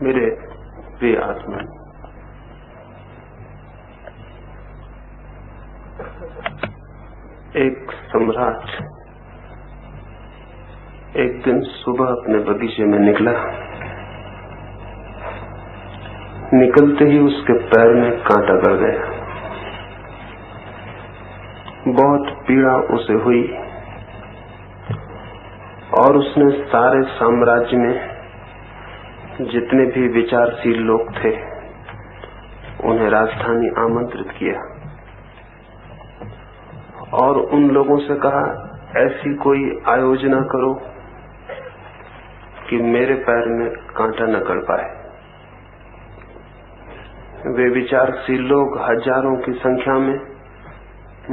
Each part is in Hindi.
मेरे प्रिय आत्मा, एक सम्राट एक दिन सुबह अपने बगीचे में निकला। निकलते ही उसके पैर में कांटा गड़ गया। बहुत पीड़ा उसे हुई और उसने सारे साम्राज्य में जितने भी विचारशील लोग थे उन्हें राजधानी आमंत्रित किया और उन लोगों से कहा, ऐसी कोई आयोजना करो कि मेरे पैर में कांटा न गड़ पाए। वे विचारशील लोग हजारों की संख्या में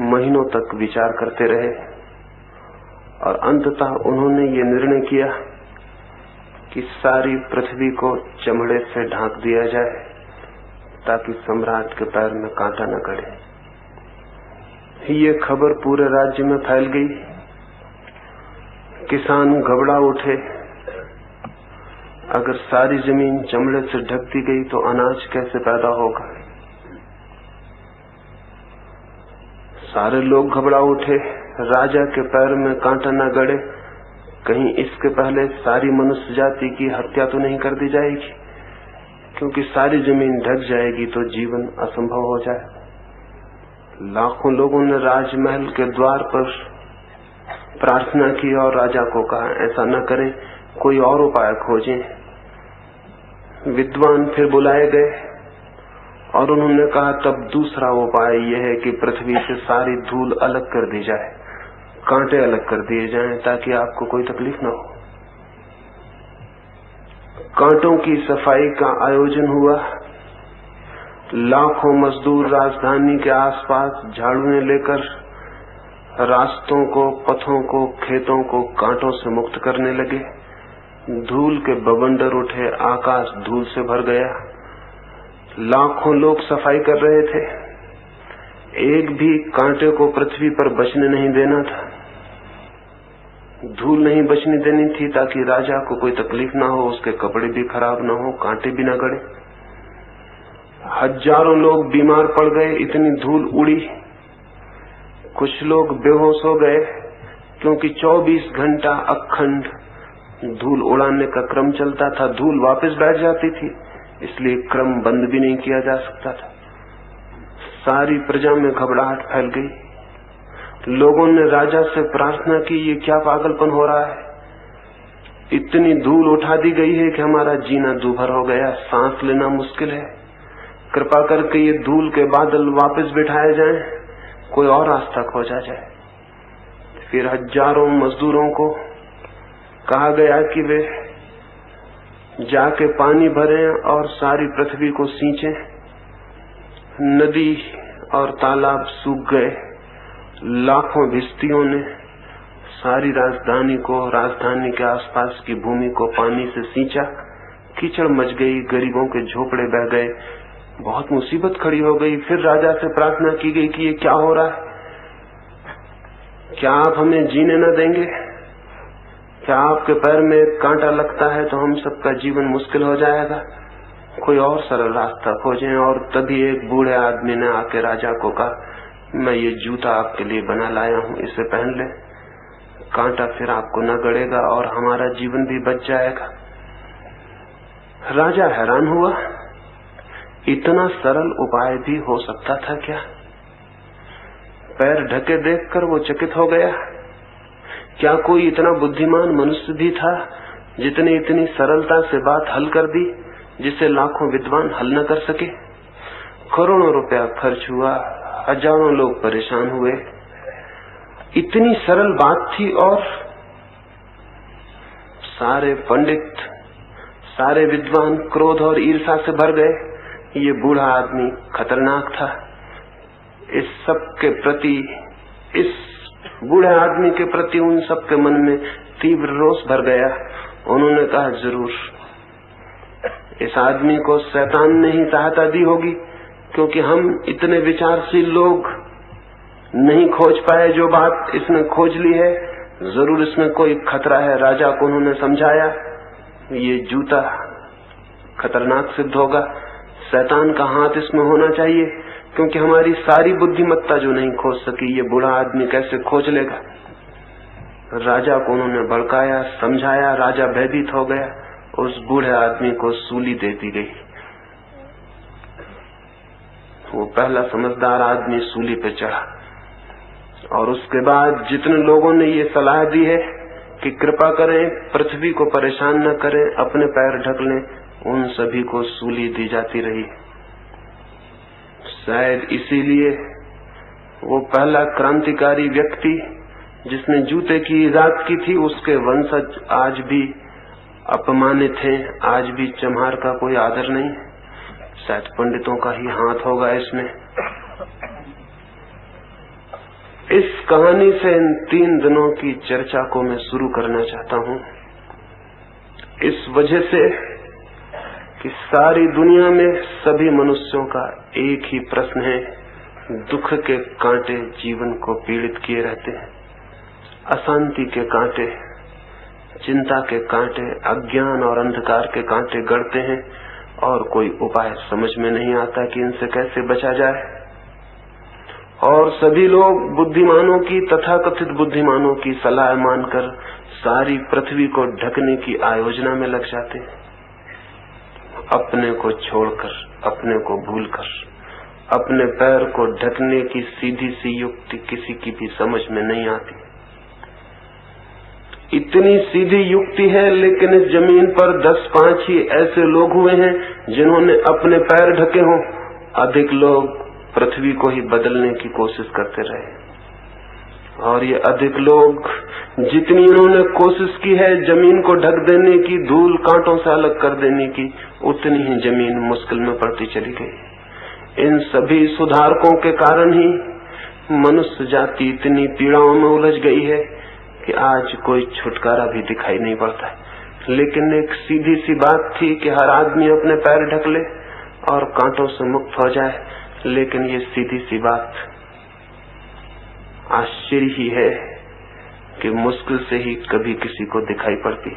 महीनों तक विचार करते रहे और अंततः उन्होंने ये निर्णय किया कि सारी पृथ्वी को चमड़े से ढांक दिया जाए ताकि सम्राट के पैर में कांटा न गड़े। ये खबर पूरे राज्य में फैल गई। किसान घबरा उठे। अगर सारी जमीन चमड़े से ढक दी गई तो अनाज कैसे पैदा होगा। सारे लोग घबरा उठे। राजा के पैर में कांटा न गड़े, कहीं इसके पहले सारी मनुष्य जाति की हत्या तो नहीं कर दी जाएगी, क्योंकि सारी जमीन ढक जाएगी तो जीवन असंभव हो जाए। लाखों लोगों ने राजमहल के द्वार पर प्रार्थना की और राजा को कहा, ऐसा न करें, कोई और उपाय खोजें। विद्वान फिर बुलाए गए और उन्होंने कहा, तब दूसरा उपाय यह है कि पृथ्वी से सारी धूल अलग कर दी जाए, कांटे अलग कर दिए जाएं ताकि आपको कोई तकलीफ न हो। कांटों की सफाई का आयोजन हुआ। लाखों मजदूर राजधानी के आसपास झाड़ूएं लेकर रास्तों को, पथों को, खेतों को कांटों से मुक्त करने लगे। धूल के बवंडर उठे, आकाश धूल से भर गया। लाखों लोग सफाई कर रहे थे। एक भी कांटे को पृथ्वी पर बचने नहीं देना था। धूल नहीं बचने देनी थी ताकि राजा को कोई तकलीफ ना हो, उसके कपड़े भी खराब ना हो, कांटे भी ना गड़े। हजारों लोग बीमार पड़ गए, इतनी धूल उड़ी। कुछ लोग बेहोश हो गए क्योंकि 24 घंटा अखंड धूल उड़ाने का क्रम चलता था। धूल वापस बैठ जाती थी, इसलिए क्रम बंद भी नहीं किया जा सकता था। सारी प्रजा में घबराहट फैल गई। लोगों ने राजा से प्रार्थना की, ये क्या पागलपन हो रहा है। इतनी धूल उठा दी गई है कि हमारा जीना दूभर हो गया, सांस लेना मुश्किल है। कृपा करके ये धूल के बादल वापस बिठाए जाएं, कोई और रास्ता खोजा जाए। फिर हजारों मजदूरों को कहा गया कि वे जाके पानी भरें और सारी पृथ्वी को सींचें। नदी और तालाब सूख गए। लाखों भिश्तियों ने सारी राजधानी को, राजधानी के आसपास की भूमि को पानी से सींचा। कीचड़ मच गई, गरीबों के झोपड़े बह गए, बहुत मुसीबत खड़ी हो गई। फिर राजा से प्रार्थना की गई कि ये क्या हो रहा है, क्या आप हमें जीने न देंगे? क्या आपके पैर में कांटा लगता है तो हम सबका जीवन मुश्किल हो जाएगा? कोई और सरल रास्ता खोजें। और तभी एक बूढ़े आदमी ने आके राजा को कहा, मैं ये जूता आपके लिए बना लाया हूं, इसे पहन ले, कांटा फिर आपको न गड़ेगा और हमारा जीवन भी बच जाएगा। राजा हैरान हुआ, इतना सरल उपाय भी हो सकता था क्या? पैर ढके देखकर वो चकित हो गया। क्या कोई इतना बुद्धिमान मनुष्य भी था जितने इतनी सरलता से बात हल कर दी जिसे लाखों विद्वान हल न कर सके? करोड़ों रुपया खर्च हुआ, हजारों लोग परेशान हुए। इतनी सरल बात थी और सारे पंडित, सारे विद्वान क्रोध और ईर्ष्या से भर गए। ये बूढ़ा आदमी खतरनाक था। इस सब के प्रति, इस बूढ़े आदमी के प्रति उन सब के मन में तीव्र रोष भर गया। उन्होंने कहा, जरूर इस आदमी को शैतान ने ही सहायता दी होगी, क्योंकि हम इतने विचारशील लोग नहीं खोज पाए जो बात इसने खोज ली है। जरूर इसमें कोई खतरा है। राजा को उन्होंने समझाया, ये जूता खतरनाक सिद्ध होगा। शैतान का हाथ इसमें होना चाहिए, क्योंकि हमारी सारी बुद्धिमत्ता जो नहीं खोज सकी, ये बूढ़ा आदमी कैसे खोज लेगा। राजा को उन्होंने भड़काया, समझाया, राजा भयभीत हो गया। उस बूढ़े आदमी को सूली दे दी गई। वो पहला समझदार आदमी सूली पे चढ़ा, और उसके बाद जितने लोगों ने ये सलाह दी है कि कृपा करें, पृथ्वी को परेशान न करें, अपने पैर ढक लें, उन सभी को सूली दी जाती रही। शायद इसीलिए वो पहला क्रांतिकारी व्यक्ति जिसने जूते की इजाद की थी, उसके वंशज आज भी अपमानित हैं, आज भी चम्हार का कोई आदर नहीं। शायद पंडितों का ही हाथ होगा इसमें। इस कहानी से इन 3 दिनों की चर्चा को मैं शुरू करना चाहता हूं, इस वजह से कि सारी दुनिया में सभी मनुष्यों का एक ही प्रश्न है। दुख के कांटे जीवन को पीड़ित किए रहते हैं, अशांति के कांटे, चिंता के कांटे, अज्ञान और अंधकार के कांटे गड़ते हैं, और कोई उपाय समझ में नहीं आता कि इनसे कैसे बचा जाए। और सभी लोग बुद्धिमानों की, तथाकथित बुद्धिमानों की सलाह मानकर सारी पृथ्वी को ढकने की आयोजना में लग जाते हैं, अपने को छोड़कर, अपने को भूलकर। अपने पैर को ढकने की सीधी सी युक्ति किसी की भी समझ में नहीं आती। इतनी सीधी युक्ति है, लेकिन इस जमीन पर 10-5 ही ऐसे लोग हुए हैं जिन्होंने अपने पैर ढके हों। अधिक लोग पृथ्वी को ही बदलने की कोशिश करते रहे, और ये अधिक लोग जितनी इन्होंने कोशिश की है जमीन को ढक देने की, धूल कांटों से अलग कर देने की, उतनी ही जमीन मुश्किल में पड़ती चली गई। इन सभी सुधारकों के कारण ही मनुष्य जाति इतनी पीड़ाओं में उलझ गई है कि आज कोई छुटकारा भी दिखाई नहीं पड़ता। लेकिन एक सीधी सी बात थी कि हर आदमी अपने पैर ढक ले और कांटों से मुक्त हो जाए, लेकिन ये सीधी सी बात आश्चर्य ही है कि मुश्किल से ही कभी किसी को दिखाई पड़ती।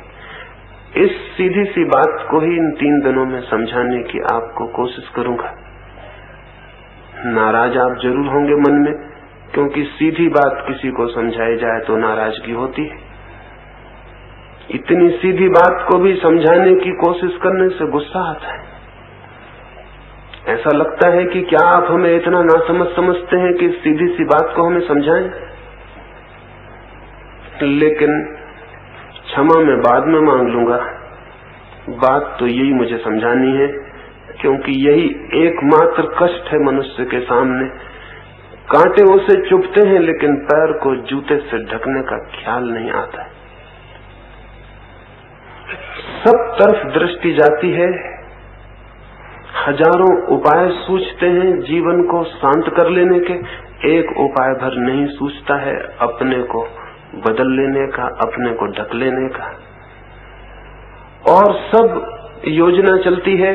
इस सीधी सी बात को ही इन 3 दिनों में समझाने की आपको कोशिश करूंगा। नाराज आप जरूर होंगे मन में, क्योंकि सीधी बात किसी को समझाई जाए तो नाराजगी होती है। इतनी सीधी बात को भी समझाने की कोशिश करने से गुस्सा आता है। ऐसा लगता है कि क्या आप हमें इतना नासमझ समझते हैं कि सीधी सी बात को हमें समझाएं। लेकिन क्षमा मैं बाद में मांग लूंगा, बात तो यही मुझे समझानी है, क्योंकि यही एकमात्र कष्ट है मनुष्य के सामने। कांटे उसे चुभते हैं, लेकिन पैर को जूते से ढकने का ख्याल नहीं आता है। सब तरफ दृष्टि जाती है, हजारों उपाय सूझते हैं जीवन को शांत कर लेने के, एक उपाय भर नहीं सूझता है अपने को बदल लेने का, अपने को ढक लेने का। और सब योजना चलती है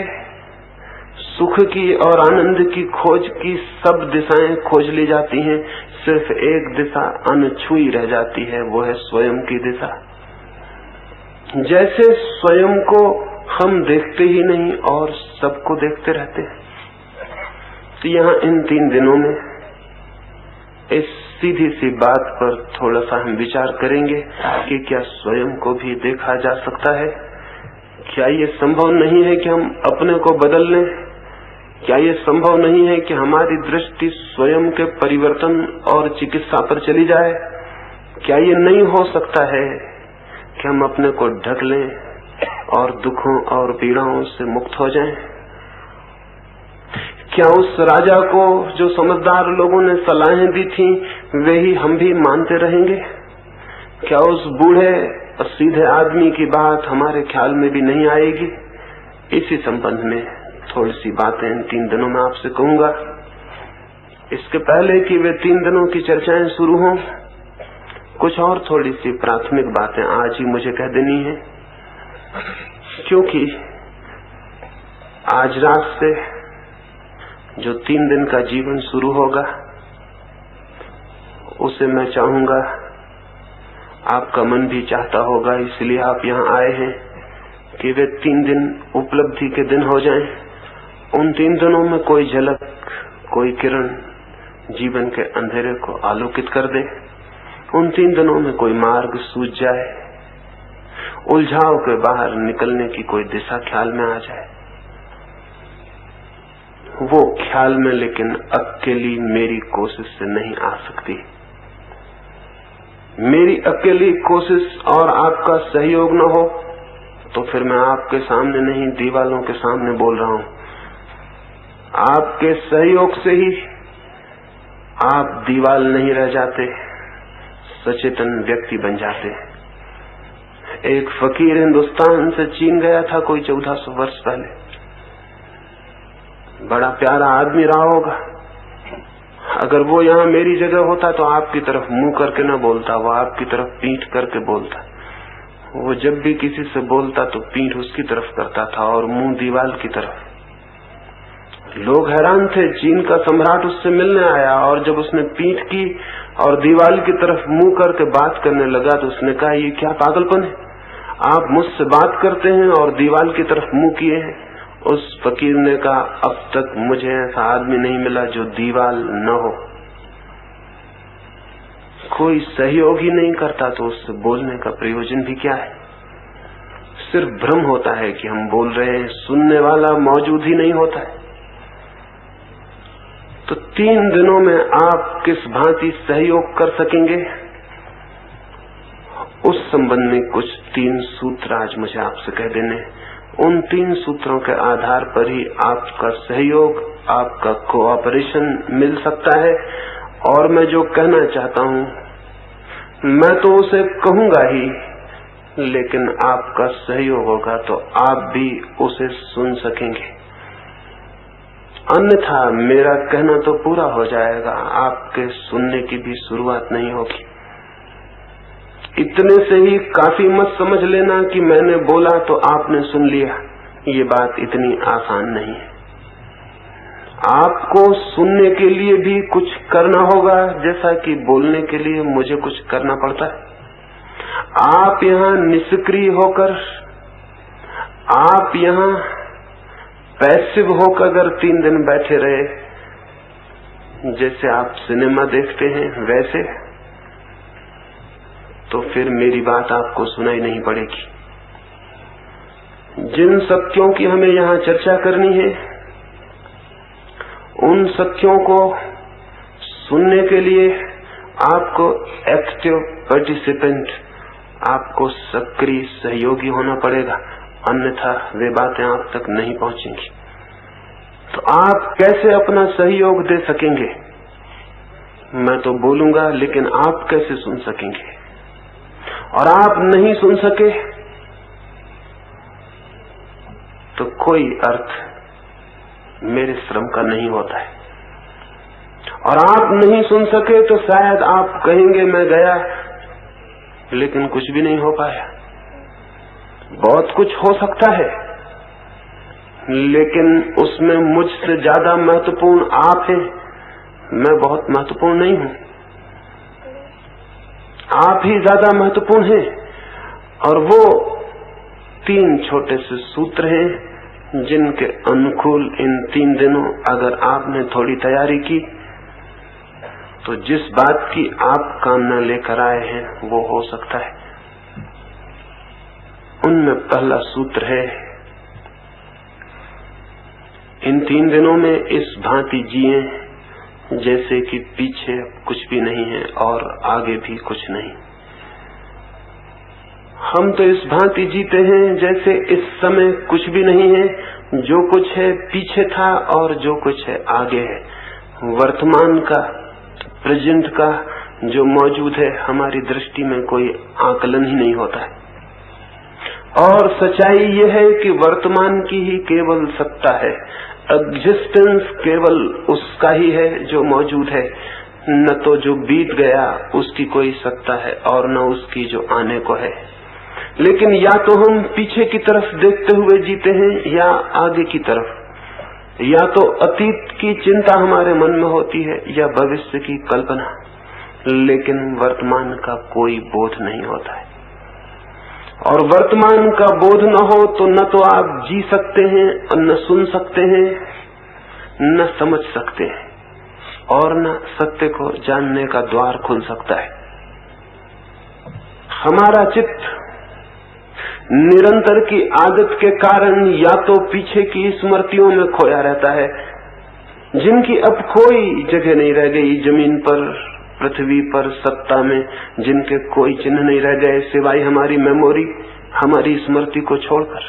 सुख की और आनंद की खोज की, सब दिशाएं खोज ली जाती हैं, सिर्फ एक दिशा अनछुई रह जाती है, वो है स्वयं की दिशा। जैसे स्वयं को हम देखते ही नहीं और सबको देखते रहते हैं। तो यहाँ इन 3 दिनों में इस सीधी सी बात पर थोड़ा सा हम विचार करेंगे कि क्या स्वयं को भी देखा जा सकता है। क्या ये संभव नहीं है कि हम अपने को बदल लें? क्या ये संभव नहीं है कि हमारी दृष्टि स्वयं के परिवर्तन और चिकित्सा पर चली जाए? क्या ये नहीं हो सकता है कि हम अपने को ढक लें और दुखों और पीड़ाओं से मुक्त हो जाएं? क्या उस राजा को जो समझदार लोगों ने सलाहें दी थी वे ही हम भी मानते रहेंगे? क्या उस बूढ़े और सीधे आदमी की बात हमारे ख्याल में भी नहीं आएगी? इसी संबंध में थोड़ी सी बातें इन 3 दिनों में आपसे कहूंगा। इसके पहले कि वे 3 दिनों की चर्चाएं शुरू हों, कुछ और थोड़ी सी प्राथमिक बातें आज ही मुझे कह देनी है, क्योंकि आज रात से जो 3 दिन का जीवन शुरू होगा उसे मैं चाहूंगा, आपका मन भी चाहता होगा, इसलिए आप यहाँ आए हैं कि वे 3 दिन उपलब्धि के दिन हो जाएं। उन 3 दिनों में कोई झलक, कोई किरण जीवन के अंधेरे को आलोकित कर दे। उन 3 दिनों में कोई मार्ग सूझ जाए, उलझाव के बाहर निकलने की कोई दिशा ख्याल में आ जाए। वो ख्याल में लेकिन अकेली मेरी कोशिश से नहीं आ सकती। मेरी अकेली कोशिश और आपका सहयोग न हो तो फिर मैं आपके सामने नहीं, दीवालों के सामने बोल रहा हूं। आपके सहयोग से ही आप दीवाल नहीं रह जाते, सचेतन व्यक्ति बन जाते। एक फकीर हिंदुस्तान से चीन गया था कोई 1400 वर्ष पहले। बड़ा प्यारा आदमी रहा होगा। अगर वो यहाँ मेरी जगह होता तो आपकी तरफ मुंह करके न बोलता, वो आपकी तरफ पीठ करके बोलता। वो जब भी किसी से बोलता तो पीठ उसकी तरफ करता था और मुंह दीवाल की तरफ। लोग हैरान थे। चीन का सम्राट उससे मिलने आया और जब उसने पीठ की और दीवाल की तरफ मुंह करके बात करने लगा तो उसने कहा, ये क्या पागलपन है, आप मुझसे बात करते हैं और दीवाल की तरफ मुंह किए हैं। उस फकीर ने कहा, अब तक मुझे ऐसा आदमी नहीं मिला जो दीवाल न हो। कोई सहयोग ही नहीं करता तो उससे बोलने का प्रयोजन भी क्या है। सिर्फ भ्रम होता है कि हम बोल रहे हैं, सुनने वाला मौजूद ही नहीं होता है। तो 3 दिनों में आप किस भांति सहयोग कर सकेंगे, उस संबंध में कुछ 3 सूत्र आज मुझे आपसे कह देने। उन 3 सूत्रों के आधार पर ही आपका सहयोग, आपका कोऑपरेशन मिल सकता है। और मैं जो कहना चाहता हूं मैं तो उसे कहूंगा ही, लेकिन आपका सहयोग होगा तो आप भी उसे सुन सकेंगे। अन्यथा मेरा कहना तो पूरा हो जाएगा, आपके सुनने की भी शुरुआत नहीं होगी। इतने से ही काफी मत समझ लेना कि मैंने बोला तो आपने सुन लिया। ये बात इतनी आसान नहीं है। आपको सुनने के लिए भी कुछ करना होगा, जैसा कि बोलने के लिए मुझे कुछ करना पड़ता है। आप यहाँ निष्क्रिय होकर, आप यहाँ पैसिव होकर अगर 3 दिन बैठे रहे, जैसे आप सिनेमा देखते हैं वैसे, तो फिर मेरी बात आपको सुनाई नहीं पड़ेगी। जिन सत्यों की हमें यहाँ चर्चा करनी है, उन सत्यों को सुनने के लिए आपको एक्टिव पार्टिसिपेंट, आपको सक्रिय सहयोगी होना पड़ेगा, अन्यथा वे बातें आप तक नहीं पहुंचेंगी। तो आप कैसे अपना सहयोग दे सकेंगे? मैं तो बोलूंगा, लेकिन आप कैसे सुन सकेंगे? और आप नहीं सुन सके तो कोई अर्थ मेरे श्रम का नहीं होता है। और आप नहीं सुन सके तो शायद आप कहेंगे मैं गया, लेकिन कुछ भी नहीं हो पाया। बहुत कुछ हो सकता है, लेकिन उसमें मुझसे ज्यादा महत्वपूर्ण आप हैं, मैं बहुत महत्वपूर्ण नहीं हूं। आप ही ज्यादा महत्वपूर्ण हैं। और वो 3 छोटे से सूत्र हैं जिनके अनुकूल इन 3 दिनों अगर आपने थोड़ी तैयारी की तो जिस बात की आप कामना लेकर आए हैं वो हो सकता है। उनमें पहला सूत्र है, इन 3 दिनों में इस भांति जिए जैसे कि पीछे कुछ भी नहीं है और आगे भी कुछ नहीं। हम तो इस भांति जीते हैं जैसे इस समय कुछ भी नहीं है, जो कुछ है पीछे था और जो कुछ है आगे है। वर्तमान का, प्रेजेंट का जो मौजूद है, हमारी दृष्टि में कोई आकलन ही नहीं होता है। और सच्चाई ये है कि वर्तमान की ही केवल सत्ता है। एग्जिस्टेंस केवल उसका ही है जो मौजूद है, न तो जो बीत गया उसकी कोई सत्ता है और न उसकी जो आने को है। लेकिन या तो हम पीछे की तरफ देखते हुए जीते हैं या आगे की तरफ, या तो अतीत की चिंता हमारे मन में होती है या भविष्य की कल्पना, लेकिन वर्तमान का कोई बोध नहीं होता है। और वर्तमान का बोध न हो तो न तो आप जी सकते हैं और न सुन सकते हैं, न समझ सकते हैं, और न सत्य को जानने का द्वार खुल सकता है। हमारा चित्त निरंतर की आदत के कारण या तो पीछे की स्मृतियों में खोया रहता है, जिनकी अब कोई जगह नहीं रह गई जमीन पर, पृथ्वी पर, सत्ता में, जिनके कोई चिन्ह नहीं रह गए सिवाय हमारी मेमोरी, हमारी स्मृति को छोड़कर।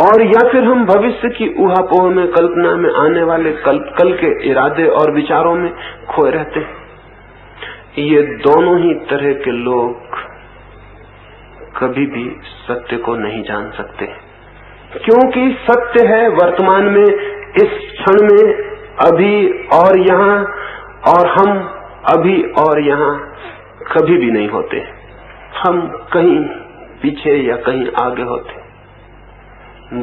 और या फिर हम भविष्य की ऊहापोह में, कल्पना में आने वाले कल के इरादे और विचारों में खोए रहते हैं। ये दोनों ही तरह के लोग कभी भी सत्य को नहीं जान सकते, क्योंकि सत्य है वर्तमान में, इस क्षण में, अभी और यहाँ, और हम अभी और यहाँ कभी भी नहीं होते। हम कहीं पीछे या कहीं आगे होते।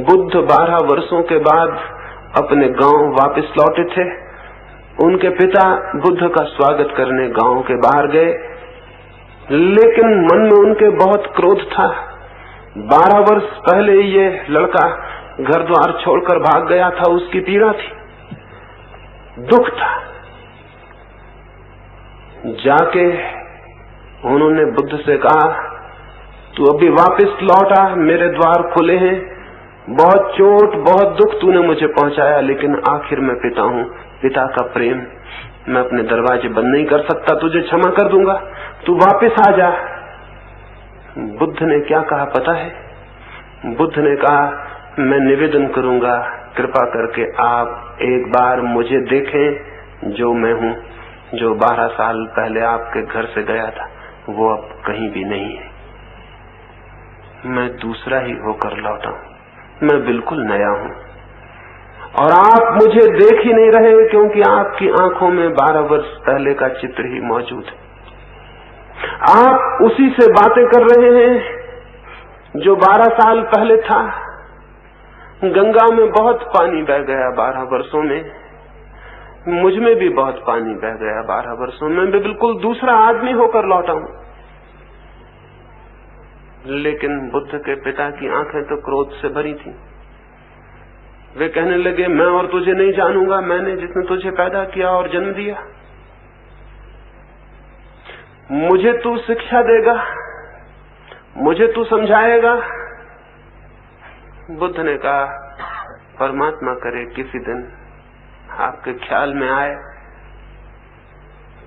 बुद्ध 12 वर्षों के बाद अपने गांव वापस लौटे थे। उनके पिता बुद्ध का स्वागत करने गांव के बाहर गए, लेकिन मन में उनके बहुत क्रोध था। 12 वर्ष पहले ये लड़का घर द्वार छोड़कर भाग गया था, उसकी पीड़ा थी, दुख था। जाके उन्होंने बुद्ध से कहा, तू अभी वापस लौटा, मेरे द्वार खुले हैं, बहुत चोट बहुत दुख तूने मुझे पहुंचाया, लेकिन आखिर मैं पिता हूं, पिता का प्रेम, मैं अपने दरवाजे बंद नहीं कर सकता, तुझे क्षमा कर दूंगा, तू वापस आ जा। बुद्ध ने क्या कहा पता है? बुद्ध ने कहा, मैं निवेदन करूंगा, कृपा करके आप एक बार मुझे देखें जो मैं हूं, जो 12 साल पहले आपके घर से गया था, वो अब कहीं भी नहीं है। मैं दूसरा ही होकर लौटा हूं, मैं बिल्कुल नया हूं, और आप मुझे देख ही नहीं रहे क्योंकि आपकी आंखों में 12 वर्ष पहले का चित्र ही मौजूद है। आप उसी से बातें कर रहे हैं जो 12 साल पहले था। गंगा में बहुत पानी बह गया 12 वर्षों में, मुझ में भी बहुत पानी बह गया 12 वर्षों में, मैं बिल्कुल दूसरा आदमी होकर लौटा हूं। लेकिन बुद्ध के पिता की आंखें तो क्रोध से भरी थी। वे कहने लगे, मैं और तुझे नहीं जानूंगा, मैंने जिसने तुझे पैदा किया और जन्म दिया, मुझे तू शिक्षा देगा, मुझे तू समझाएगा। बुद्ध ने कहा, परमात्मा करे किसी दिन आपके ख्याल में आए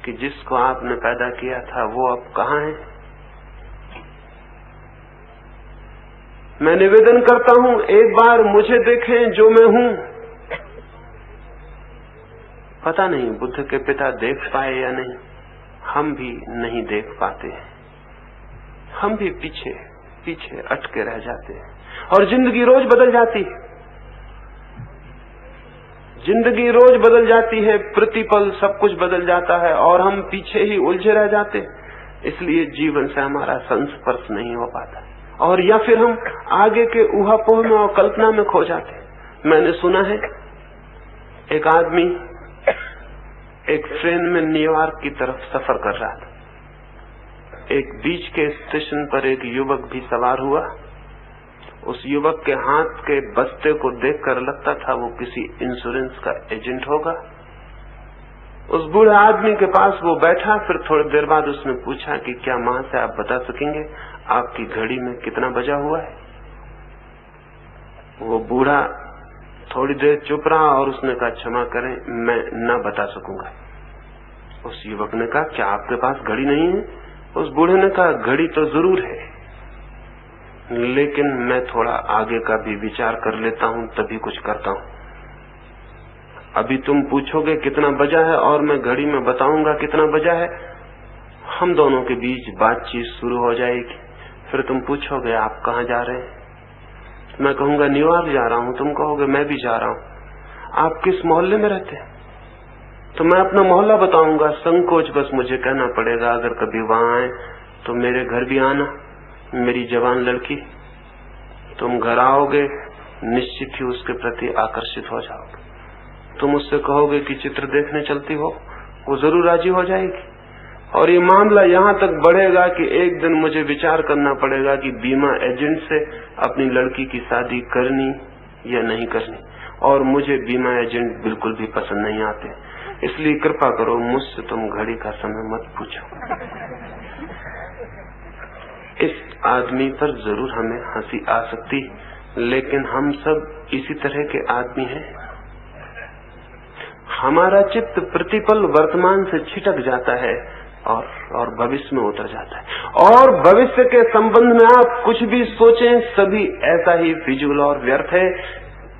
कि जिसको आपने पैदा किया था वो अब कहाँ है। मैं निवेदन करता हूं, एक बार मुझे देखें जो मैं हूं। पता नहीं बुद्ध के पिता देख पाए या नहीं, हम भी नहीं देख पाते, हम भी पीछे पीछे अटके रह जाते हैं। और जिंदगी रोज बदल जाती है, जिंदगी रोज बदल जाती है, प्रतिपल सब कुछ बदल जाता है और हम पीछे ही उलझे रह जाते, इसलिए जीवन से हमारा संस्पर्श नहीं हो पाता, और या फिर हम आगे के ऊहापोह में और कल्पना में खो जाते। मैंने सुना है एक आदमी एक ट्रेन में न्यूयॉर्क की तरफ सफर कर रहा था, एक बीच के स्टेशन पर एक युवक भी सवार हुआ। उस युवक के हाथ के बस्ते को देखकर लगता था वो किसी इंश्योरेंस का एजेंट होगा। उस बूढ़े आदमी के पास वो बैठा, फिर थोड़ी देर बाद उसने पूछा कि क्या मां से आप बता सकेंगे आपकी घड़ी में कितना बजा हुआ है? वो बूढ़ा थोड़ी देर चुप रहा और उसने कहा, क्षमा करें, मैं न बता सकूंगा। उस युवक ने कहा, क्या आपके पास घड़ी नहीं है? उस बूढ़े ने कहा, घड़ी तो जरूर है, लेकिन मैं थोड़ा आगे का भी विचार कर लेता हूं, तभी कुछ करता हूं। अभी तुम पूछोगे कितना बजा है और मैं घड़ी में बताऊंगा कितना बजा है, हम दोनों के बीच बातचीत शुरू हो जाएगी। फिर तुम पूछोगे आप कहाँ जा रहे हैं, मैं कहूंगा न्यूयॉर्क जा रहा हूं, तुम कहोगे मैं भी जा रहा हूं। आप किस मोहल्ले में रहते हैं? तो मैं अपना मोहल्ला बताऊंगा। संकोच बस मुझे कहना पड़ेगा, अगर कभी वहां आए तो मेरे घर भी आना, मेरी जवान लड़की, तुम घर आओगे निश्चित ही उसके प्रति आकर्षित हो जाओगे। तुम उससे कहोगे कि चित्र देखने चलती हो, वो जरूर राजी हो जाएगी। और ये मामला यहाँ तक बढ़ेगा कि एक दिन मुझे विचार करना पड़ेगा कि बीमा एजेंट से अपनी लड़की की शादी करनी या नहीं करनी, और मुझे बीमा एजेंट बिल्कुल भी पसंद नहीं आते। इसलिए कृपा करो मुझसे तुम घड़ी का समय मत पूछो। इस आदमी पर जरूर हमें हंसी आ सकती, लेकिन हम सब इसी तरह के आदमी हैं। हमारा चित्त प्रतिपल वर्तमान से छिटक जाता है और भविष्य में उतर जाता है, और भविष्य के संबंध में आप कुछ भी सोचें सभी ऐसा ही फिजूल और व्यर्थ है,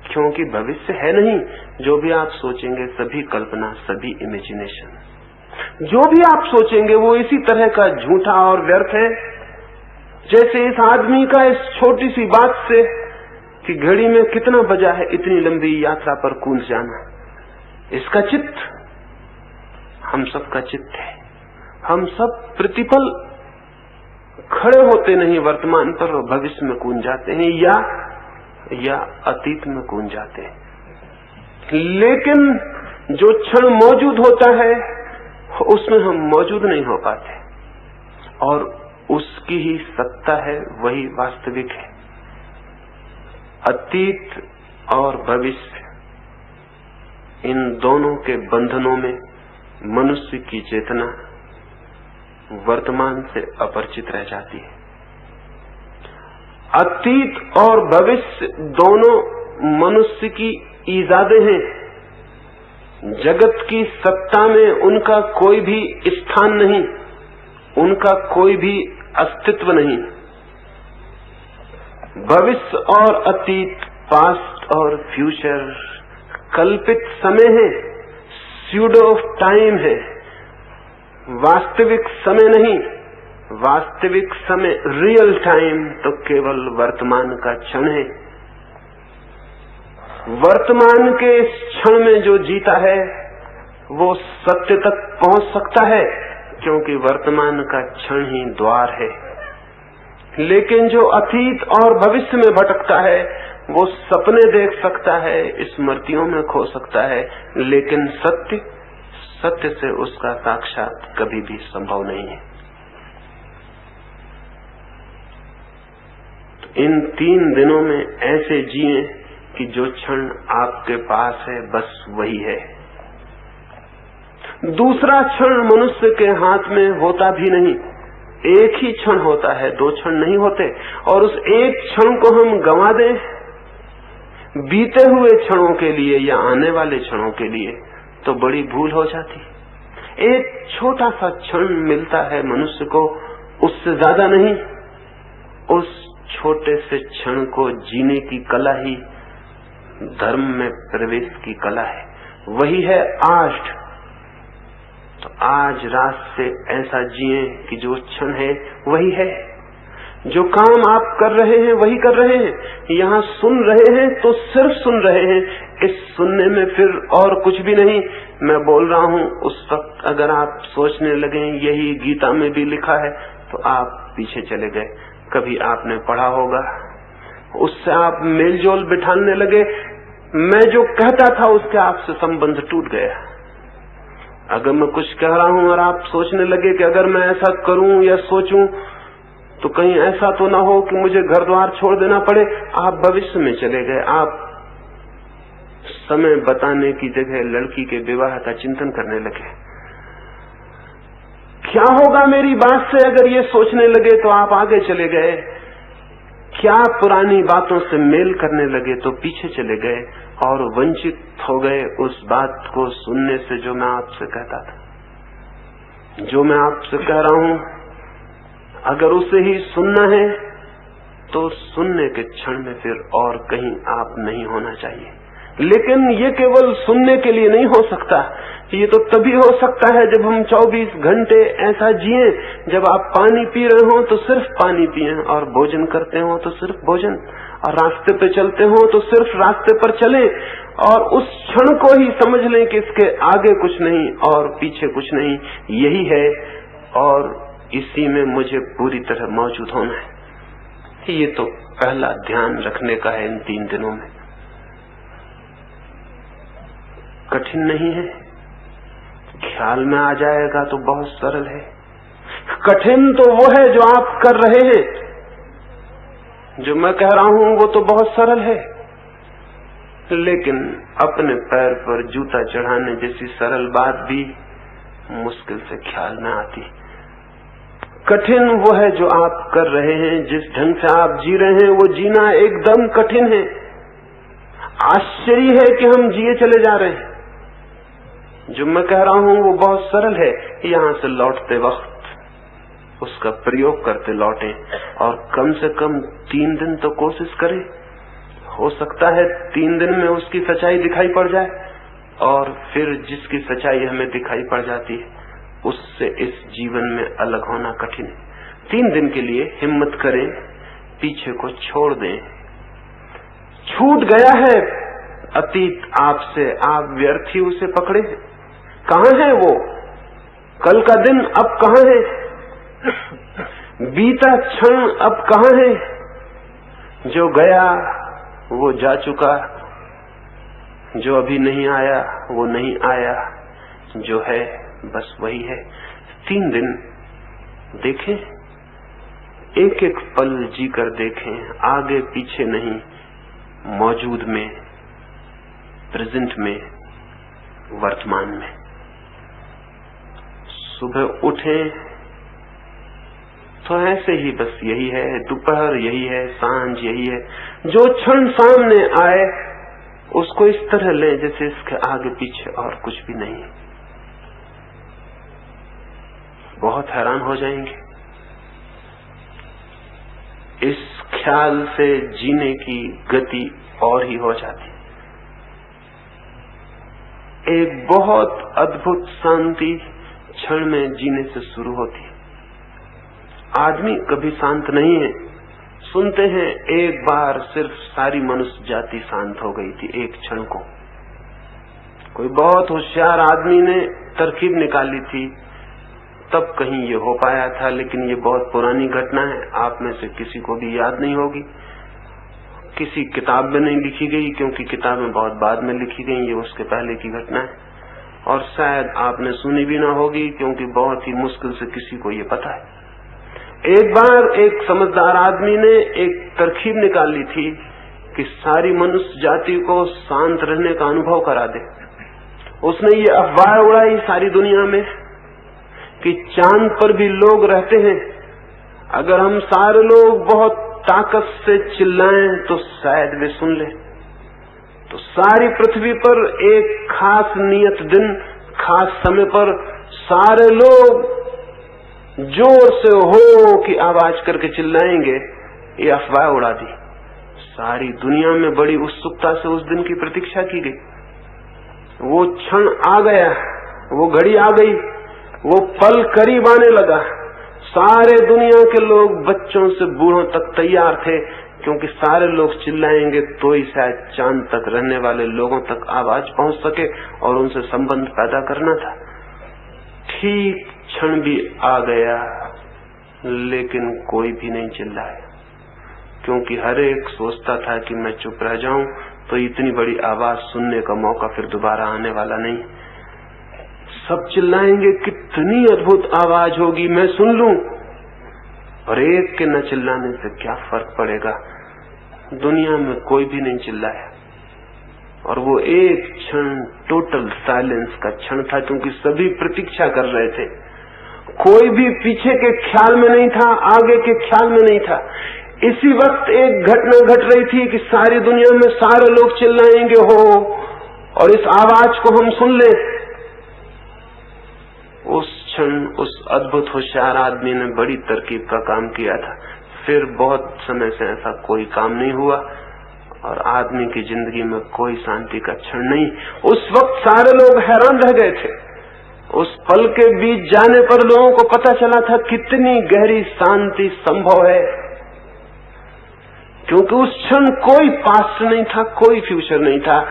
क्योंकि भविष्य है नहीं। जो भी आप सोचेंगे सभी कल्पना, सभी इमेजिनेशन। जो भी आप सोचेंगे वो इसी तरह का झूठा और व्यर्थ है, जैसे इस आदमी का इस छोटी सी बात से कि घड़ी में कितना बजा है इतनी लंबी यात्रा पर कूद जाना। इसका चित्त हम सब का चित्त है। हम सब प्रतिपल खड़े होते नहीं वर्तमान पर और भविष्य में कूद जाते हैं या अतीत में कूद जाते हैं। लेकिन जो क्षण मौजूद होता है उसमें हम मौजूद नहीं हो पाते, और उसकी ही सत्ता है, वही वास्तविक है। अतीत और भविष्य, इन दोनों के बंधनों में मनुष्य की चेतना वर्तमान से अपरिचित रह जाती है। अतीत और भविष्य दोनों मनुष्य की ईजादें हैं। जगत की सत्ता में उनका कोई भी स्थान नहीं, उनका कोई भी अस्तित्व नहीं। भविष्य और अतीत, पास्ट और फ्यूचर कल्पित समय है, स्यूडो टाइम है, वास्तविक समय नहीं। वास्तविक समय, रियल टाइम तो केवल वर्तमान का क्षण है। वर्तमान के इस क्षण में जो जीता है वो सत्य तक पहुंच सकता है, क्योंकि वर्तमान का क्षण ही द्वार है। लेकिन जो अतीत और भविष्य में भटकता है वो सपने देख सकता है, स्मृतियों में खो सकता है, लेकिन सत्य से उसका साक्षात कभी भी संभव नहीं है। तो इन 3 दिनों में ऐसे जिए कि जो क्षण आपके पास है बस वही है। दूसरा क्षण मनुष्य के हाथ में होता भी नहीं। एक ही क्षण होता है, 2 क्षण नहीं होते। और उस एक क्षण को हम गंवा दें बीते हुए क्षणों के लिए या आने वाले क्षणों के लिए, तो बड़ी भूल हो जाती। एक छोटा सा क्षण मिलता है मनुष्य को, उससे ज्यादा नहीं। उस छोटे से क्षण को जीने की कला ही धर्म में प्रवेश की कला है, वही है आज। तो आज रात से ऐसा जिए कि जो क्षण है वही है। जो काम आप कर रहे हैं वही कर रहे हैं। यहाँ सुन रहे हैं तो सिर्फ सुन रहे हैं, इस सुनने में फिर और कुछ भी नहीं। मैं बोल रहा हूँ उस वक्त अगर आप सोचने लगे यही गीता में भी लिखा है, तो आप पीछे चले गए। कभी आपने पढ़ा होगा, उससे आप मेलजोल बिठाने लगे, मैं जो कहता था उसके आपसे संबंध टूट गया। अगर मैं कुछ कह रहा हूँ और आप सोचने लगे कि अगर मैं ऐसा करूं या सोचूं तो कहीं ऐसा तो ना हो कि मुझे घर द्वार छोड़ देना पड़े, आप भविष्य में चले गए। आप समय बताने की जगह लड़की के विवाह का चिंतन करने लगे। क्या होगा मेरी बात से अगर ये सोचने लगे तो आप आगे चले गए। क्या पुरानी बातों से मेल करने लगे तो पीछे चले गए और वंचित हो गए उस बात को सुनने से जो मैं आपसे कहता था। जो मैं आपसे कह रहा हूं अगर उसे ही सुनना है तो सुनने के क्षण में फिर और कहीं आप नहीं होना चाहिए। लेकिन ये केवल सुनने के लिए नहीं हो सकता। ये तो तभी हो सकता है जब हम 24 घंटे ऐसा जिए, जब आप पानी पी रहे हो तो सिर्फ पानी पिए, और भोजन करते हो तो सिर्फ भोजन, और रास्ते पे चलते हो तो सिर्फ रास्ते पर चलें, और उस क्षण को ही समझ लें कि इसके आगे कुछ नहीं और पीछे कुछ नहीं, यही है और इसी में मुझे पूरी तरह मौजूद होना है। ये तो पहला ध्यान रखने का है इन 3 दिनों में। कठिन नहीं है, ख्याल में आ जाएगा तो बहुत सरल है। कठिन तो वो है जो आप कर रहे हैं, जो मैं कह रहा हूं वो तो बहुत सरल है, लेकिन अपने पैर पर जूता चढ़ाने जैसी सरल बात भी मुश्किल से ख्याल में आती। कठिन वो है जो आप कर रहे हैं, जिस ढंग से आप जी रहे हैं वो जीना एकदम कठिन है। आश्चर्य है कि हम जिए चले जा रहे हैं। जो मैं कह रहा हूं वो बहुत सरल है। यहां से लौटते वक्त उसका प्रयोग करते लौटें, और कम से कम 3 दिन तो कोशिश करें। हो सकता है 3 दिन में उसकी सच्चाई दिखाई पड़ जाए, और फिर जिसकी सच्चाई हमें दिखाई पड़ जाती है उससे इस जीवन में अलग होना कठिन है। 3 दिन के लिए हिम्मत करें, पीछे को छोड़ दें। छूट गया है अतीत आपसे, आप व्यर्थ ही उसे पकड़े। कहां है वो? कल का दिन अब कहां है? बीता क्षण अब कहां है? जो गया वो जा चुका, जो अभी नहीं आया वो नहीं आया, जो है बस वही है। 3 दिन देखें, एक एक पल जीकर देखें, आगे पीछे नहीं, मौजूद में, प्रेजेंट में, वर्तमान में। सुबह उठें तो ऐसे ही बस यही है, दोपहर यही है, सांझ यही है। जो क्षण सामने आए उसको इस तरह लें जैसे इसके आगे पीछे और कुछ भी नहीं है। बहुत हैरान हो जाएंगे। इस ख्याल से जीने की गति और ही हो जाती। एक बहुत अद्भुत शांति क्षण में जीने से शुरू होती। आदमी कभी शांत नहीं है। सुनते हैं एक बार सिर्फ सारी मनुष्य जाति शांत हो गई थी एक क्षण को। कोई बहुत होशियार आदमी ने तरकीब निकाली थी, तब कहीं ये हो पाया था, लेकिन ये बहुत पुरानी घटना है, आप में से किसी को भी याद नहीं होगी। किसी किताब में नहीं लिखी गई, क्योंकि किताबें बहुत बाद में लिखी गई, ये उसके पहले की घटना है। और शायद आपने सुनी भी ना होगी, क्योंकि बहुत ही मुश्किल से किसी को ये पता है। एक बार एक समझदार आदमी ने एक तरकीब निकाली थी कि सारी मनुष्य जाति को शांत रहने का अनुभव करा दे। उसने ये अफवाह उड़ाई सारी दुनिया में कि चांद पर भी लोग रहते हैं, अगर हम सारे लोग बहुत ताकत से चिल्लाएं तो शायद वे सुन ले। तो सारी पृथ्वी पर एक खास नियत दिन, खास समय पर सारे लोग जोर से हो की आवाज करके चिल्लाएंगे। ये अफवाह उड़ा दी। सारी दुनिया में बड़ी उत्सुकता से उस दिन की प्रतीक्षा की गई। वो क्षण आ गया, वो घड़ी आ गई, वो पल करीब आने लगा। सारे दुनिया के लोग बच्चों से बूढ़ों तक तैयार थे, क्योंकि सारे लोग चिल्लाएंगे तो ही शायद चांद तक रहने वाले लोगों तक आवाज पहुंच सके और उनसे संबंध पैदा करना था। ठीक क्षण भी आ गया, लेकिन कोई भी नहीं चिल्लाया, क्योंकि हर एक सोचता था कि मैं चुप रह जाऊं तो इतनी बड़ी आवाज सुनने का मौका फिर दोबारा आने वाला नहीं। सब चिल्लाएंगे, कितनी अद्भुत आवाज होगी, मैं सुन लूं। और एक के न चिल्लाने से क्या फर्क पड़ेगा। दुनिया में कोई भी नहीं चिल्लाया, और वो एक क्षण टोटल साइलेंस का क्षण था, क्योंकि सभी प्रतीक्षा कर रहे थे। कोई भी पीछे के ख्याल में नहीं था, आगे के ख्याल में नहीं था। इसी वक्त एक घटना घट रही थी कि सारी दुनिया में सारे लोग चिल्लाएंगे हो, और इस आवाज को हम सुन ले। उस क्षण उस अद्भुत होशियार आदमी ने बड़ी तरकीब का काम किया था। फिर बहुत समय से ऐसा कोई काम नहीं हुआ, और आदमी की जिंदगी में कोई शांति का क्षण नहीं। उस वक्त सारे लोग हैरान रह गए थे। उस पल के बीच जाने पर लोगों को पता चला था कितनी गहरी शांति संभव है, क्योंकि उस क्षण कोई पास्ट नहीं था, कोई फ्यूचर नहीं था।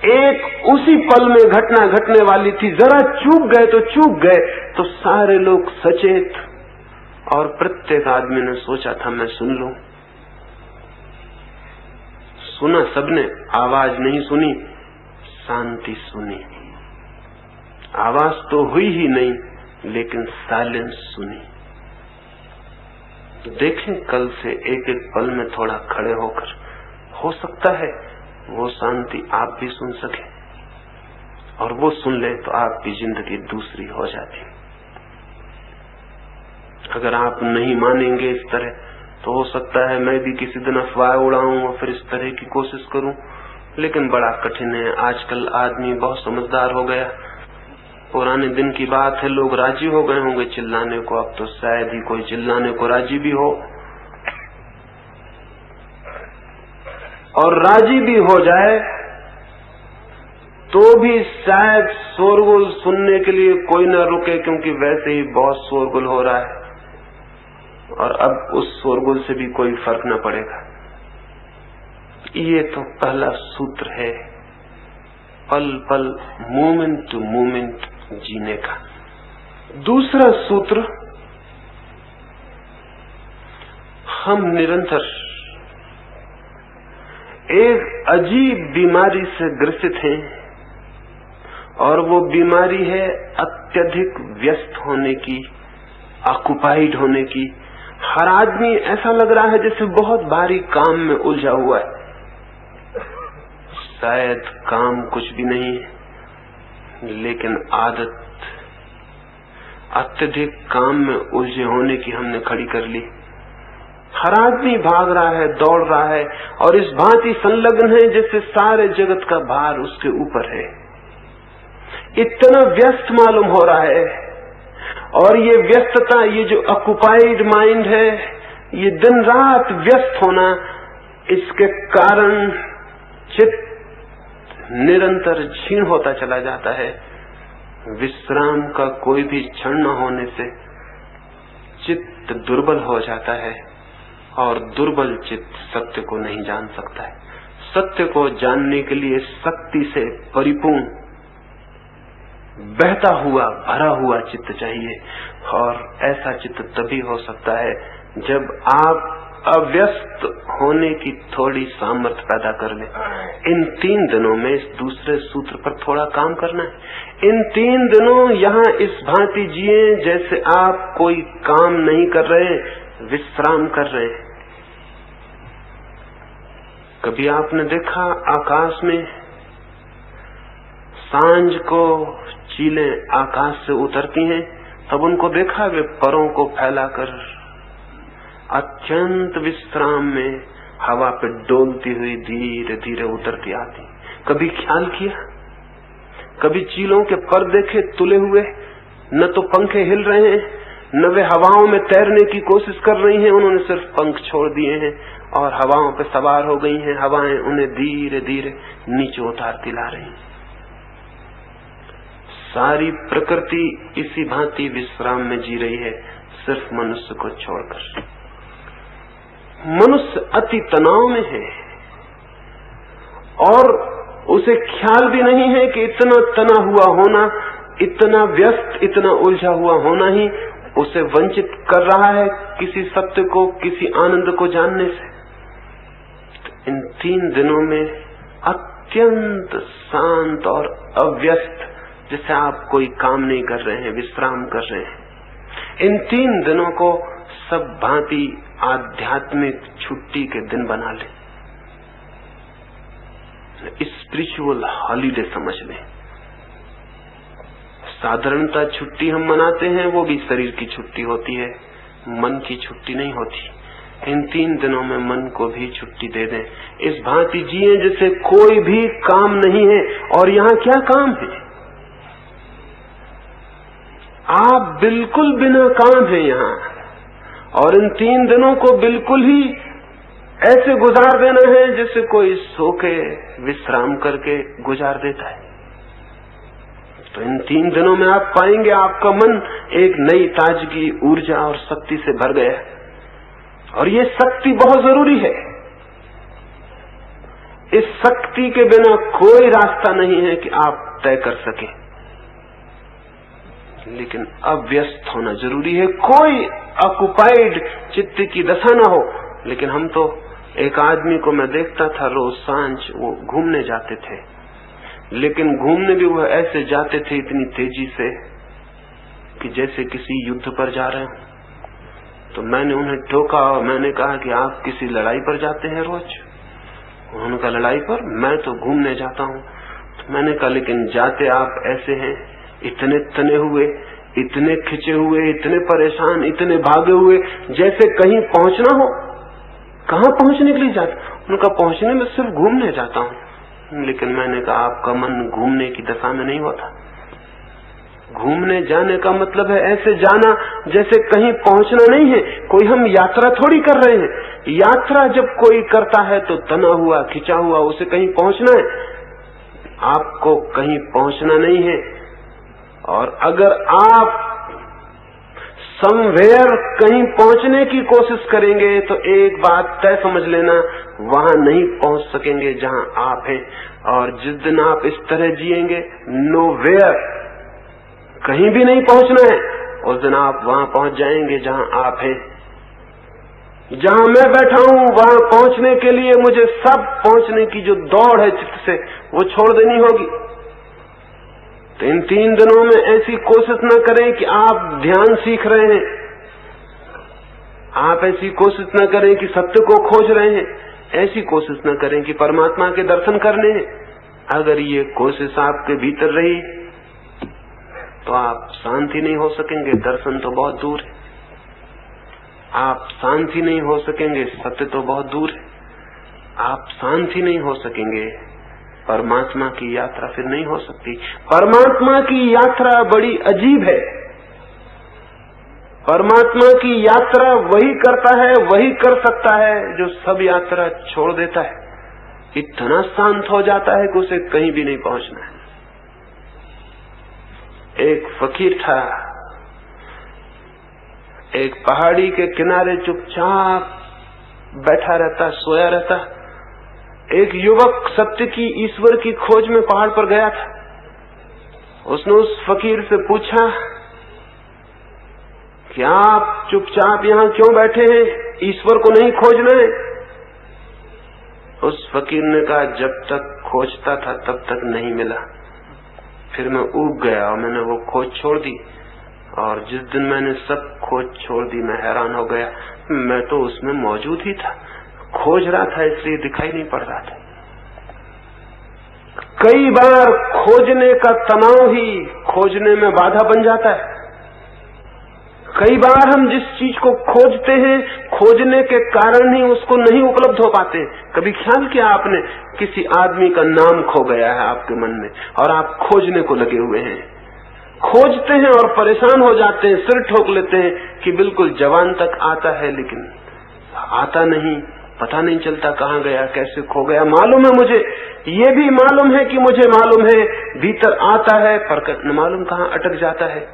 एक उसी पल में घटना घटने वाली थी। जरा चूक गए तो चूक गए, तो सारे लोग सचेत, और प्रत्येक आदमी ने सोचा था मैं सुन लूं। सुना सबने, आवाज नहीं सुनी, शांति सुनी। आवाज तो हुई ही नहीं, लेकिन साइलेंस सुनी। देखें कल से एक एक पल में थोड़ा खड़े होकर, हो सकता है वो शांति आप भी सुन सके, और वो सुन ले तो आपकी जिंदगी दूसरी हो जाती। अगर आप नहीं मानेंगे इस तरह, तो हो सकता है मैं भी किसी दिन अफवाह उड़ाऊं और फिर इस तरह की कोशिश करूं, लेकिन बड़ा कठिन है। आजकल आदमी बहुत समझदार हो गया। पुराने दिन की बात है, लोग राजी हो गए होंगे चिल्लाने को, अब तो शायद ही कोई चिल्लाने को राजी भी हो, और राजी भी हो जाए तो भी शायद शोरगुल सुनने के लिए कोई न रुके, क्योंकि वैसे ही बहुत शोरगुल हो रहा है और अब उस शोरगुल से भी कोई फर्क न पड़ेगा। ये तो पहला सूत्र है, पल पल मोमेंट टू मोमेंट जीने का। दूसरा सूत्र, हम निरंतर एक अजीब बीमारी से ग्रसित हैं, और वो बीमारी है अत्यधिक व्यस्त होने की, ऑक्युपाइड होने की। हर आदमी ऐसा लग रहा है जैसे बहुत भारी काम में उलझा हुआ है। शायद काम कुछ भी नहीं है, लेकिन आदत अत्यधिक काम में उलझे होने की हमने खड़ी कर ली। हर आदमी भाग रहा है, दौड़ रहा है, और इस भांति संलग्न है जैसे सारे जगत का भार उसके ऊपर है। इतना व्यस्त मालूम हो रहा है, और ये व्यस्तता, ये जो ऑक्युपाइड माइंड है, ये दिन रात व्यस्त होना, इसके कारण चित्त निरंतर क्षीण होता चला जाता है। विश्राम का कोई भी क्षण न होने से चित्त दुर्बल हो जाता है, और दुर्बल चित्त सत्य को नहीं जान सकता है। सत्य को जानने के लिए शक्ति से परिपूर्ण, बहता हुआ, भरा हुआ चित्त चाहिए, और ऐसा चित्त तभी हो सकता है जब आप अव्यस्त होने की थोड़ी सामर्थ्य पैदा कर ले। इन 3 दिनों में इस दूसरे सूत्र पर थोड़ा काम करना है। इन 3 दिनों यहाँ इस भांति जिए जैसे आप कोई काम नहीं कर रहे, विश्राम कर रहे हैं। कभी आपने देखा आकाश में सांझ को चीलें आकाश से उतरती हैं, तब उनको देखा वे परों को फैलाकर अत्यंत विश्राम में हवा पे डोलती हुई धीरे धीरे उतरती आती। कभी ख्याल किया? कभी चीलों के पर देखे तुले हुए, न तो पंखे हिल रहे हैं, न वे हवाओं में तैरने की कोशिश कर रही हैं, उन्होंने सिर्फ पंख छोड़ दिए हैं और हवाओं पे सवार हो गई हैं। हवाएं उन्हें धीरे धीरे नीचे उतारती ला रही हैं। सारी प्रकृति इसी भांति विश्राम में जी रही है, सिर्फ मनुष्य को छोड़कर। मनुष्य अति तनाव में है, और उसे ख्याल भी नहीं है कि इतना तना हुआ होना, इतना व्यस्त, इतना उलझा हुआ होना ही उसे वंचित कर रहा है किसी सत्य को, किसी आनंद को जानने से। तो इन 3 दिनों में अत्यंत शांत और अव्यस्त, जैसे आप कोई काम नहीं कर रहे हैं, विश्राम कर रहे हैं, इन 3 दिनों को सब भांति आध्यात्मिक छुट्टी के दिन बना ले, स्पिरिचुअल हॉलीडे समझ लें। साधारणता छुट्टी हम मनाते हैं, वो भी शरीर की छुट्टी होती है, मन की छुट्टी नहीं होती। इन 3 दिनों में मन को भी छुट्टी दे दें। इस भांति जिए जैसे कोई भी काम नहीं है। और यहाँ क्या काम है? आप बिल्कुल बिना काम है यहाँ, और इन 3 दिनों को बिल्कुल ही ऐसे गुजार देना है जैसे कोई सो के विश्राम करके गुजार देता है। तो इन 3 दिनों में आप पाएंगे आपका मन एक नई ताजगी, ऊर्जा और शक्ति से भर गया है। और ये शक्ति बहुत जरूरी है। इस शक्ति के बिना कोई रास्ता नहीं है कि आप तय कर सकें, लेकिन अव्यस्त होना जरूरी है। कोई ऑक्युपाइड चित्त की दशा ना हो। लेकिन हम तो, एक आदमी को मैं देखता था रोज सांझ वो घूमने जाते थे, लेकिन घूमने भी वो ऐसे जाते थे इतनी तेजी से कि जैसे किसी युद्ध पर जा रहे हो। तो मैंने उन्हें टोका और मैंने कहा कि आप किसी लड़ाई पर जाते हैं रोज? उन्होंने कहा लड़ाई पर? मैं तो घूमने जाता हूँ। तो मैंने कहा लेकिन जाते आप ऐसे हैं, इतने तने हुए, इतने खिंचे हुए, इतने परेशान, इतने भागे हुए, जैसे कहीं पहुंचना हो। कहाँ पहुंचने के लिए जाते? उनका पहुंचने में सिर्फ घूमने जाता हूँ। लेकिन मैंने कहा आपका मन घूमने की दशा में नहीं होता। घूमने जाने का मतलब है ऐसे जाना जैसे कहीं पहुंचना नहीं है। कोई हम यात्रा थोड़ी कर रहे हैं। यात्रा जब कोई करता है तो तना हुआ, खिंचा हुआ, उसे कहीं पहुंचना है। आपको कहीं पहुंचना नहीं है। और अगर आप समवेयर कहीं पहुंचने की कोशिश करेंगे तो एक बात तय समझ लेना, वहां नहीं पहुंच सकेंगे जहां आप हैं। और जिस दिन आप इस तरह जिएंगे, नोवेयर, कहीं भी नहीं पहुंचना है, उस दिन आप वहां पहुंच जाएंगे जहां आप हैं। जहां मैं बैठा हूं वहां पहुंचने के लिए मुझे सब पहुंचने की जो दौड़ है चित्त से, वो छोड़ देनी होगी। तो इन 3 दिनों में ऐसी कोशिश न करें कि आप ध्यान सीख रहे हैं, आप ऐसी कोशिश न करें कि सत्य को खोज रहे हैं, ऐसी कोशिश न करें कि परमात्मा के दर्शन करने हैं। अगर ये कोशिश आपके भीतर रही तो आप शांति नहीं हो सकेंगे। दर्शन तो बहुत दूर है। आप शांति नहीं हो सकेंगे, सत्य तो बहुत दूर है। आप शांति नहीं हो सकेंगे, परमात्मा की यात्रा फिर नहीं हो सकती। परमात्मा की यात्रा बड़ी अजीब है। परमात्मा की यात्रा वही करता है, वही कर सकता है जो सब यात्रा छोड़ देता है। इतना शांत हो जाता है कि उसे कहीं भी नहीं पहुंचना है। एक फकीर था, एक पहाड़ी के किनारे चुपचाप बैठा रहता, सोया रहता। एक युवक सत्य की, ईश्वर की खोज में पहाड़ पर गया था। उसने उस फकीर से पूछा कि आप चुपचाप यहां क्यों बैठे हैं, ईश्वर को नहीं खोजना है? उस फकीर ने कहा जब तक खोजता था तब तक नहीं मिला, फिर मैं ऊब गया और मैंने वो खोज छोड़ दी। और जिस दिन मैंने सब खोज छोड़ दी मैं हैरान हो गया, मैं तो उसमें मौजूद ही था। खोज रहा था इसलिए दिखाई नहीं पड़ रहा था। कई बार खोजने का तनाव ही खोजने में बाधा बन जाता है। कई बार हम जिस चीज को खोजते हैं, खोजने के कारण ही उसको नहीं उपलब्ध हो पाते। कभी ख्याल किया आपने, किसी आदमी का नाम खो गया है आपके मन में और आप खोजने को लगे हुए हैं। खोजते हैं और परेशान हो जाते हैं, सिर ठोक लेते हैं कि बिल्कुल जवान तक आता है लेकिन आता नहीं, पता नहीं चलता कहाँ गया, कैसे खो गया। मालूम है मुझे, ये भी मालूम है कि मुझे मालूम है, भीतर आता है पर न मालूम कहाँ अटक जाता है।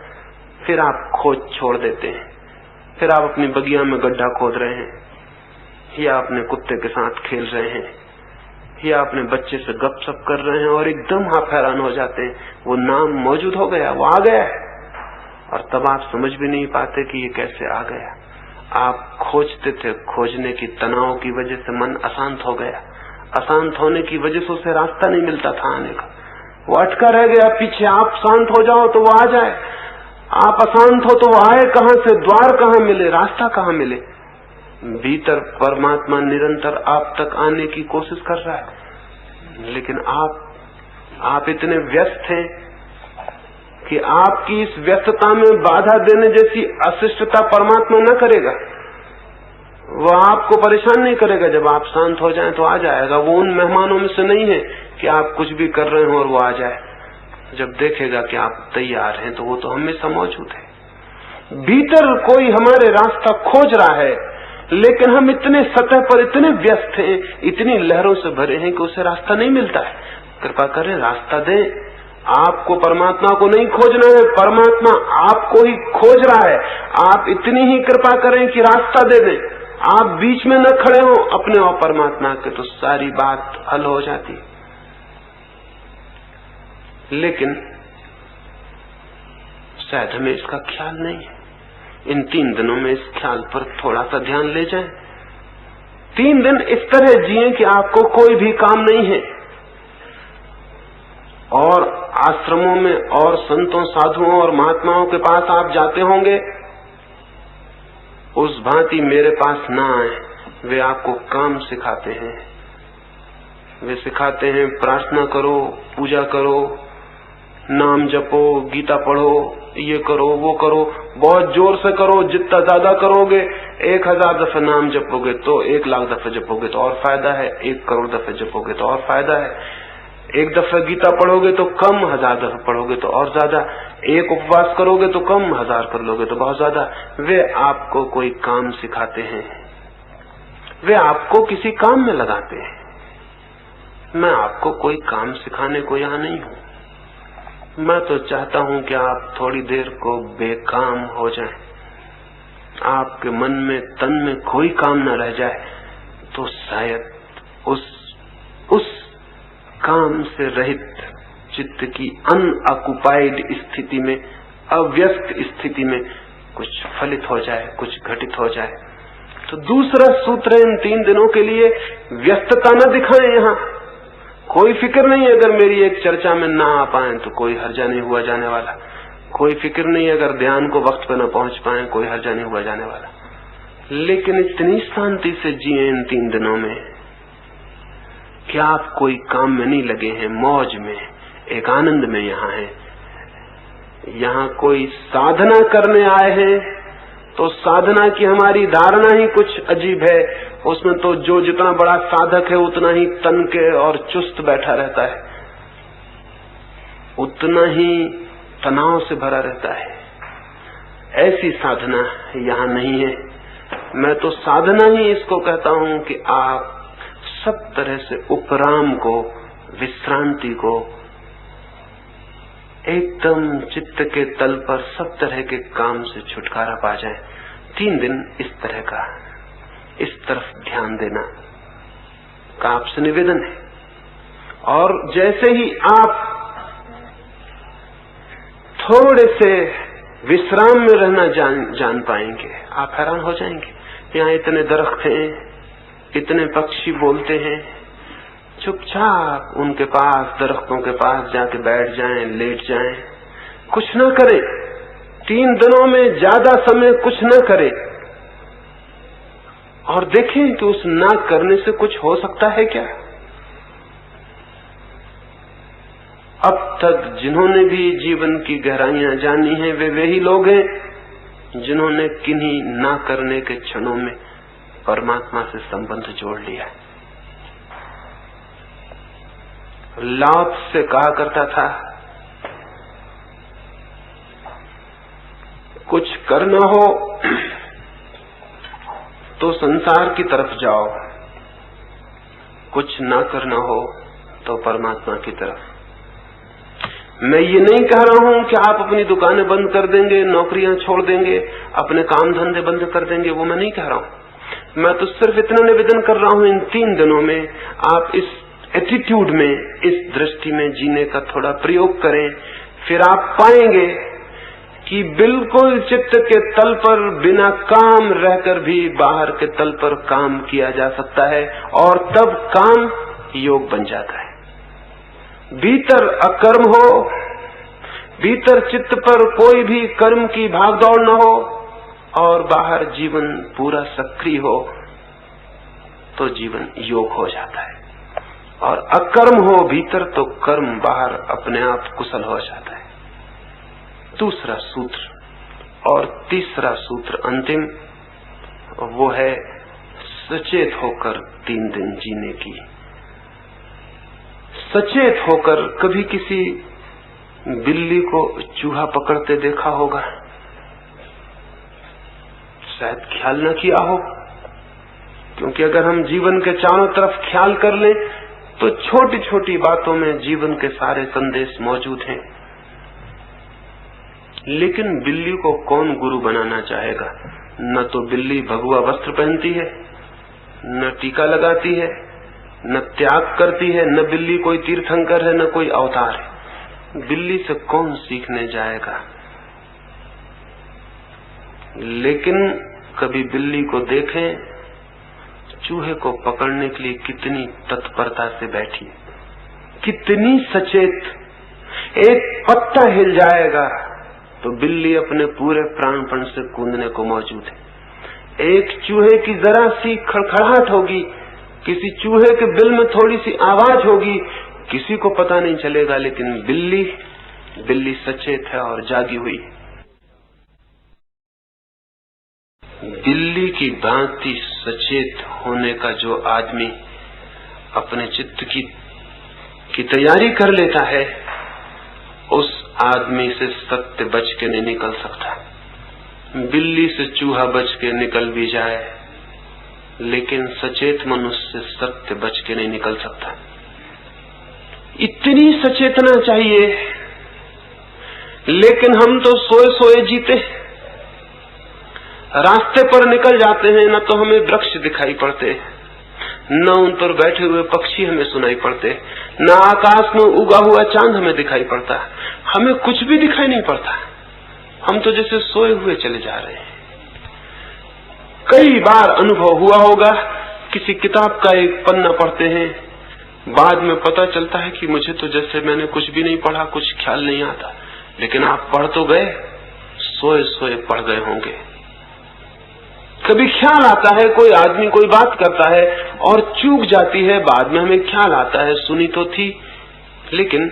फिर आप खोज छोड़ देते हैं। फिर आप अपनी बगिया में गड्ढा खोद रहे हैं, या अपने कुत्ते के साथ खेल रहे हैं, या अपने बच्चे से गपशप कर रहे हैं और एकदम आप हैरान हो जाते हैं, वो नाम मौजूद हो गया, वो आ गया है। और तब आप समझ भी नहीं पाते कि ये कैसे आ गया। आप खोजते थे, खोजने की तनाव की वजह से मन अशांत हो गया। अशांत होने की वजह से उसे रास्ता नहीं मिलता था आने का, वो अटका रह गया पीछे। आप शांत हो जाओ तो वो आ जाए, आप अशांत हो तो वो आए कहां से, द्वार कहां मिले, रास्ता कहां मिले। भीतर परमात्मा निरंतर आप तक आने की कोशिश कर रहा है, लेकिन आप इतने व्यस्त हैं कि आपकी इस व्यस्तता में बाधा देने जैसी अशिष्टता परमात्मा न करेगा। वो आपको परेशान नहीं करेगा। जब आप शांत हो जाएं तो आ जाएगा। वो उन मेहमानों में से नहीं है कि आप कुछ भी कर रहे हो और वो आ जाए। जब देखेगा कि आप तैयार हैं तो वो तो हमेशा मौजूद है। भीतर कोई हमारे रास्ता खोज रहा है, लेकिन हम इतने सतह पर इतने व्यस्त हैं, इतनी लहरों से भरे हैं कि उसे रास्ता नहीं मिलता है। कृपा करें रास्ता दें। आपको परमात्मा को नहीं खोजना है, परमात्मा आपको ही खोज रहा है। आप इतनी ही कृपा करें कि रास्ता दे दें। आप बीच में न खड़े हो अपने और परमात्मा के, तो सारी बात हल हो जाती। लेकिन शायद हमें इसका ख्याल नहीं है। इन 3 दिनों में इस ख्याल पर थोड़ा सा ध्यान ले जाएं। 3 दिन इस तरह जिए कि आपको कोई भी काम नहीं है, और आश्रमों में और संतों, साधुओं और महात्माओं के पास आप जाते होंगे उस भांति मेरे पास ना आए। वे आपको काम सिखाते हैं। वे सिखाते हैं प्रार्थना करो, पूजा करो, नाम जपो, गीता पढ़ो, ये करो वो करो, बहुत जोर से करो। जितना ज्यादा करोगे, 1000 दफे नाम जपोगे तो 1,00,000 दफे जपोगे तो और फायदा है, 1 करोड़ दफे जपोगे तो और फायदा है, 1 दफे गीता पढ़ोगे तो कम, 1000 दफे पढ़ोगे तो और ज्यादा, 1 उपवास करोगे तो कम, 1000 कर लोगे तो बहुत ज्यादा। वे आपको कोई काम सिखाते हैं, वे आपको किसी काम में लगाते हैं। मैं आपको कोई काम सिखाने को यहां नहीं हूं। मैं तो चाहता हूं कि आप थोड़ी देर को बेकाम हो जाएं, आपके मन में, तन में कोई काम न रह जाए, तो शायद उस काम से रहित चित्त की अनऑक्युपाइड स्थिति में, अव्यस्त स्थिति में कुछ फलित हो जाए, कुछ घटित हो जाए। तो दूसरा सूत्र इन 3 दिनों के लिए, व्यस्तता न दिखाएं। यहां कोई फिक्र नहीं, अगर मेरी एक चर्चा में ना आ पाए तो कोई हर्जा नहीं हुआ जाने वाला। कोई फिक्र नहीं, अगर ध्यान को वक्त पर न पहुंच पाए, कोई हर्जा नहीं हुआ जाने वाला। लेकिन इतनी शांति से जिए इन 3 दिनों में कि आप कोई काम में नहीं लगे हैं, मौज में, एक आनंद में यहां हैं। यहां कोई साधना करने आए हैं तो साधना की हमारी धारणा ही कुछ अजीब है। उसमें तो जो जितना बड़ा साधक है उतना ही तनके और चुस्त बैठा रहता है, उतना ही तनाव से भरा रहता है। ऐसी साधना यहां नहीं है। मैं तो साधना ही इसको कहता हूं कि आप सब तरह से उपराम को, विश्रांति को, एकदम चित्त के तल पर सब तरह के काम से छुटकारा पा जाए। 3 दिन इस तरह का, इस तरफ ध्यान देना का आपसे निवेदन है। और जैसे ही आप थोड़े से विश्राम में रहना जान पाएंगे, आप हैरान हो जाएंगे। यहाँ इतने दरख्त हैं, इतने पक्षी बोलते हैं, चुपचाप उनके पास, दरख्तों के पास जाके बैठ जाएं, लेट जाएं, कुछ न करें। 3 दिनों में ज्यादा समय कुछ न करें और देखें कि उस ना करने से कुछ हो सकता है क्या। अब तक जिन्होंने भी जीवन की गहराइयां जानी हैं, वे ही लोग हैं जिन्होंने किन्हीं ना करने के क्षणों में परमात्मा से संबंध जोड़ लिया है। लाओत्से से कहा करता था, कुछ करना हो तो संसार की तरफ जाओ, कुछ ना करना हो तो परमात्मा की तरफ। मैं ये नहीं कह रहा हूं कि आप अपनी दुकानें बंद कर देंगे, नौकरियां छोड़ देंगे, अपने काम धंधे बंद कर देंगे, वो मैं नहीं कह रहा हूं। मैं तो सिर्फ इतना निवेदन कर रहा हूं, इन 3 दिनों में आप इस एटीट्यूड में, इस दृष्टि में जीने का थोड़ा प्रयोग करें। फिर आप पाएंगे कि बिल्कुल चित्त के तल पर बिना काम रहकर भी बाहर के तल पर काम किया जा सकता है, और तब काम योग बन जाता है। भीतर अकर्म हो, भीतर चित्त पर कोई भी कर्म की भागदौड़ न हो, और बाहर जीवन पूरा सक्रिय हो, तो जीवन योग हो जाता है। और अकर्म हो भीतर तो कर्म बाहर अपने आप कुशल हो जाता है। दूसरा सूत्र और तीसरा सूत्र अंतिम, वो है सचेत होकर 3 दिन जीने की। सचेत होकर कभी किसी बिल्ली को चूहा पकड़ते देखा होगा? शायद ख्याल न किया हो, क्योंकि अगर हम जीवन के चारों तरफ ख्याल कर लें तो छोटी छोटी बातों में जीवन के सारे संदेश मौजूद हैं। लेकिन बिल्ली को कौन गुरु बनाना चाहेगा? न तो बिल्ली भगवा वस्त्र पहनती है, न टीका लगाती है, न त्याग करती है, न बिल्ली कोई तीर्थंकर है, न कोई अवतार है। बिल्ली से कौन सीखने जाएगा? लेकिन कभी बिल्ली को देखें, चूहे को पकड़ने के लिए कितनी तत्परता से बैठी, कितनी सचेत। एक पत्ता हिल जाएगा तो बिल्ली अपने पूरे प्राणपण से कूदने को मौजूद है। एक चूहे की जरा सी खड़खड़ाहट होगी, किसी चूहे के बिल में थोड़ी सी आवाज होगी, किसी को पता नहीं चलेगा, लेकिन बिल्ली सचेत है और जागी हुई है। बिल्ली की भांति सचेत होने का जो आदमी अपने चित्त की तैयारी कर लेता है, उस आदमी से सत्य बच के नहीं निकल सकता। बिल्ली से चूहा बच के निकल भी जाए, लेकिन सचेत मनुष्य से सत्य बच के नहीं निकल सकता। इतनी सचेतना चाहिए, लेकिन हम तो सोए सोए जीते। रास्ते पर निकल जाते हैं, न तो हमें वृक्ष दिखाई पड़ते, न उन पर बैठे हुए पक्षी हमें सुनाई पड़ते, न आकाश में उगा हुआ चांद हमें दिखाई पड़ता, हमें कुछ भी दिखाई नहीं पड़ता। हम तो जैसे सोए हुए चले जा रहे हैं। कई बार अनुभव हुआ होगा, किसी किताब का एक पन्ना पढ़ते हैं, बाद में पता चलता है कि मुझे तो जैसे मैंने कुछ भी नहीं पढ़ा, कुछ ख्याल नहीं आता, लेकिन आप पढ़ तो गए, सोए सोए पढ़ गए होंगे। कभी ख्याल आता है, कोई आदमी कोई बात करता है और चूक जाती है, बाद में हमें ख्याल आता है सुनी तो थी, लेकिन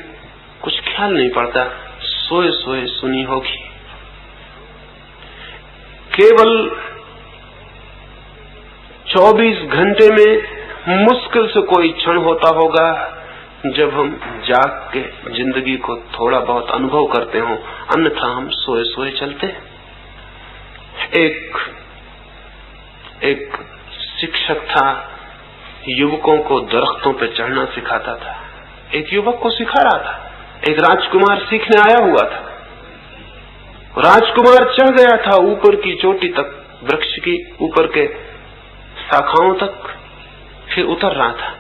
कुछ ख्याल नहीं पड़ता, सोए सोए सुनी होगी। केवल 24 घंटे में मुश्किल से कोई क्षण होता होगा जब हम जाग के जिंदगी को थोड़ा बहुत अनुभव करते हो, अन्यथा हम सोए सोए चलते। एक शिक्षक था, युवकों को दरख्तों पे चढ़ना सिखाता था। एक युवक को सिखा रहा था, एक राजकुमार सीखने आया हुआ था। राजकुमार चढ़ गया था ऊपर की चोटी तक, वृक्ष की ऊपर के शाखाओं तक, फिर उतर रहा था।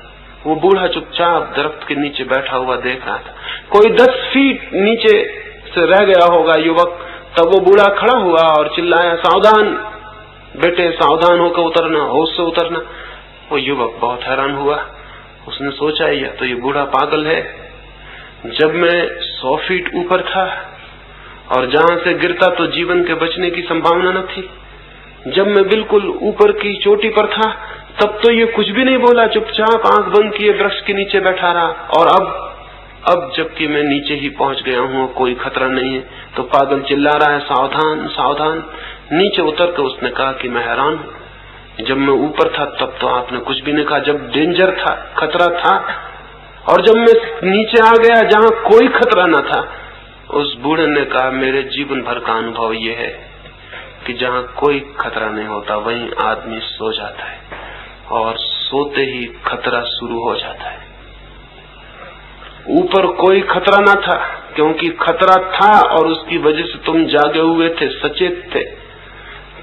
वो बूढ़ा चुपचाप दरख्त के नीचे बैठा हुआ देख रहा था। कोई 10 फीट नीचे से रह गया होगा युवक, तब वो बूढ़ा खड़ा हुआ और चिल्लाया, सावधान बेटे, सावधान होकर उतरना, होश से उतरना। वो युवक बहुत हैरान हुआ, उसने सोचा या तो ये बूढ़ा पागल है। जब मैं 100 फीट ऊपर था और जहां से गिरता तो जीवन के बचने की संभावना न थी, जब मैं बिल्कुल ऊपर की चोटी पर था तब तो ये कुछ भी नहीं बोला, चुपचाप आंख बंद किए वृक्ष के नीचे बैठा रहा। और अब जबकि मैं नीचे ही पहुंच गया हूं, कोई खतरा नहीं है, तो पागल चिल्ला रहा है, सावधान सावधान। नीचे उतर कर उसने कहा कि मैं हैरान हूं, जब मैं ऊपर था तब तो आपने कुछ भी नहीं कहा, जब डेंजर था, खतरा था, और जब मैं नीचे आ गया जहां कोई खतरा न था। उस बूढ़े ने कहा, मेरे जीवन भर का अनुभव ये है कि जहां कोई खतरा नहीं होता वहीं आदमी सो जाता है, और सोते ही खतरा शुरू हो जाता है। ऊपर कोई खतरा न था, क्योंकि खतरा था और उसकी वजह से तुम जागे हुए थे, सचेत थे,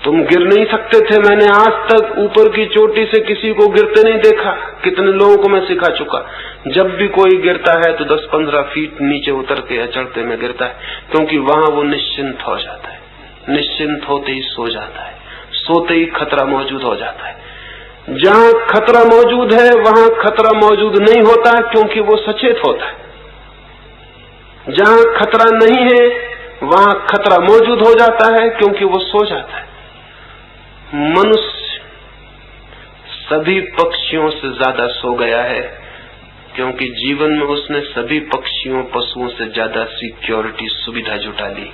तुम गिर नहीं सकते थे। मैंने आज तक ऊपर की चोटी से किसी को गिरते नहीं देखा। कितने लोगों को मैं सिखा चुका, जब भी कोई गिरता है तो 10-15 फीट नीचे उतर के या चढ़ते में गिरता है, क्योंकि वहां वो निश्चिंत हो जाता है। निश्चिंत होते ही सो जाता है, सोते ही खतरा मौजूद हो जाता है। जहां खतरा मौजूद है वहां खतरा मौजूद नहीं होता, क्योंकि वो सचेत होता है। जहां खतरा नहीं है वहां खतरा मौजूद हो जाता है, क्योंकि वो सो जाता है। मनुष्य सभी पक्षियों से ज्यादा सो गया है, क्योंकि जीवन में उसने सभी पक्षियों पशुओं से ज्यादा सिक्योरिटी सुविधा जुटा ली।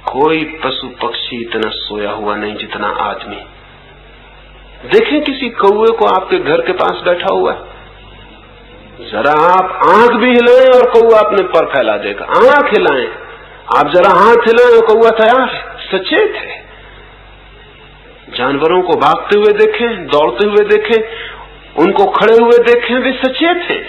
कोई पशु पक्षी इतना सोया हुआ नहीं जितना आदमी। देखें किसी कौवे को आपके घर के पास बैठा हुआ, जरा आप आंख भी हिलाएं और कौवा अपने पर फैला देगा। आंख हिलाएं, आप जरा हाथ हिलाएं और कौवा तैयार है, सचेत है। जानवरों को भागते हुए देखें, दौड़ते हुए देखें, उनको खड़े हुए देखें, वे सचेत हैं।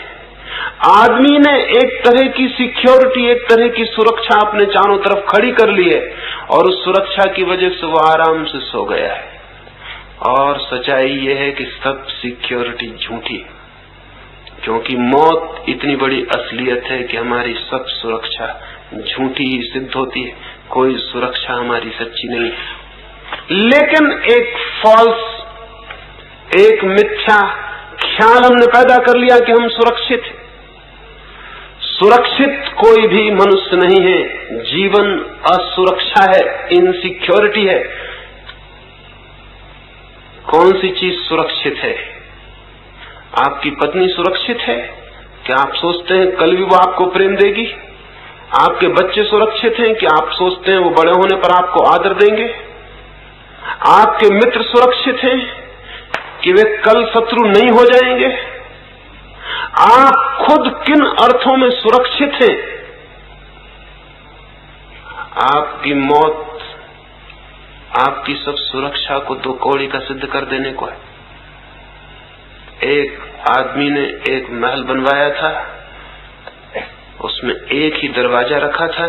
आदमी ने एक तरह की सिक्योरिटी, एक तरह की सुरक्षा अपने चारों तरफ खड़ी कर ली है, और उस सुरक्षा की वजह से वो आराम से सो गया है। और सच्चाई ये है कि सब सिक्योरिटी झूठी है, क्योंकि मौत इतनी बड़ी असलियत है कि हमारी सब सुरक्षा झूठी ही सिद्ध होती है। कोई सुरक्षा हमारी सच्ची नहीं है। लेकिन एक फॉल्स, एक मिथ्या ख्याल हमने पैदा कर लिया कि हम सुरक्षित हैं। सुरक्षित कोई भी मनुष्य नहीं है। जीवन असुरक्षा है, इनसिक्योरिटी है। कौन सी चीज सुरक्षित है? आपकी पत्नी सुरक्षित है? क्या आप सोचते हैं कल भी वो आपको प्रेम देगी? आपके बच्चे सुरक्षित हैं कि आप सोचते हैं वो बड़े होने पर आपको आदर देंगे? आपके मित्र सुरक्षित हैं कि वे कल शत्रु नहीं हो जाएंगे? आप खुद किन अर्थों में सुरक्षित हैं? आपकी मौत आपकी सब सुरक्षा को दो कौड़ी का सिद्ध कर देने को है। एक आदमी ने एक महल बनवाया था, उसमें एक ही दरवाजा रखा था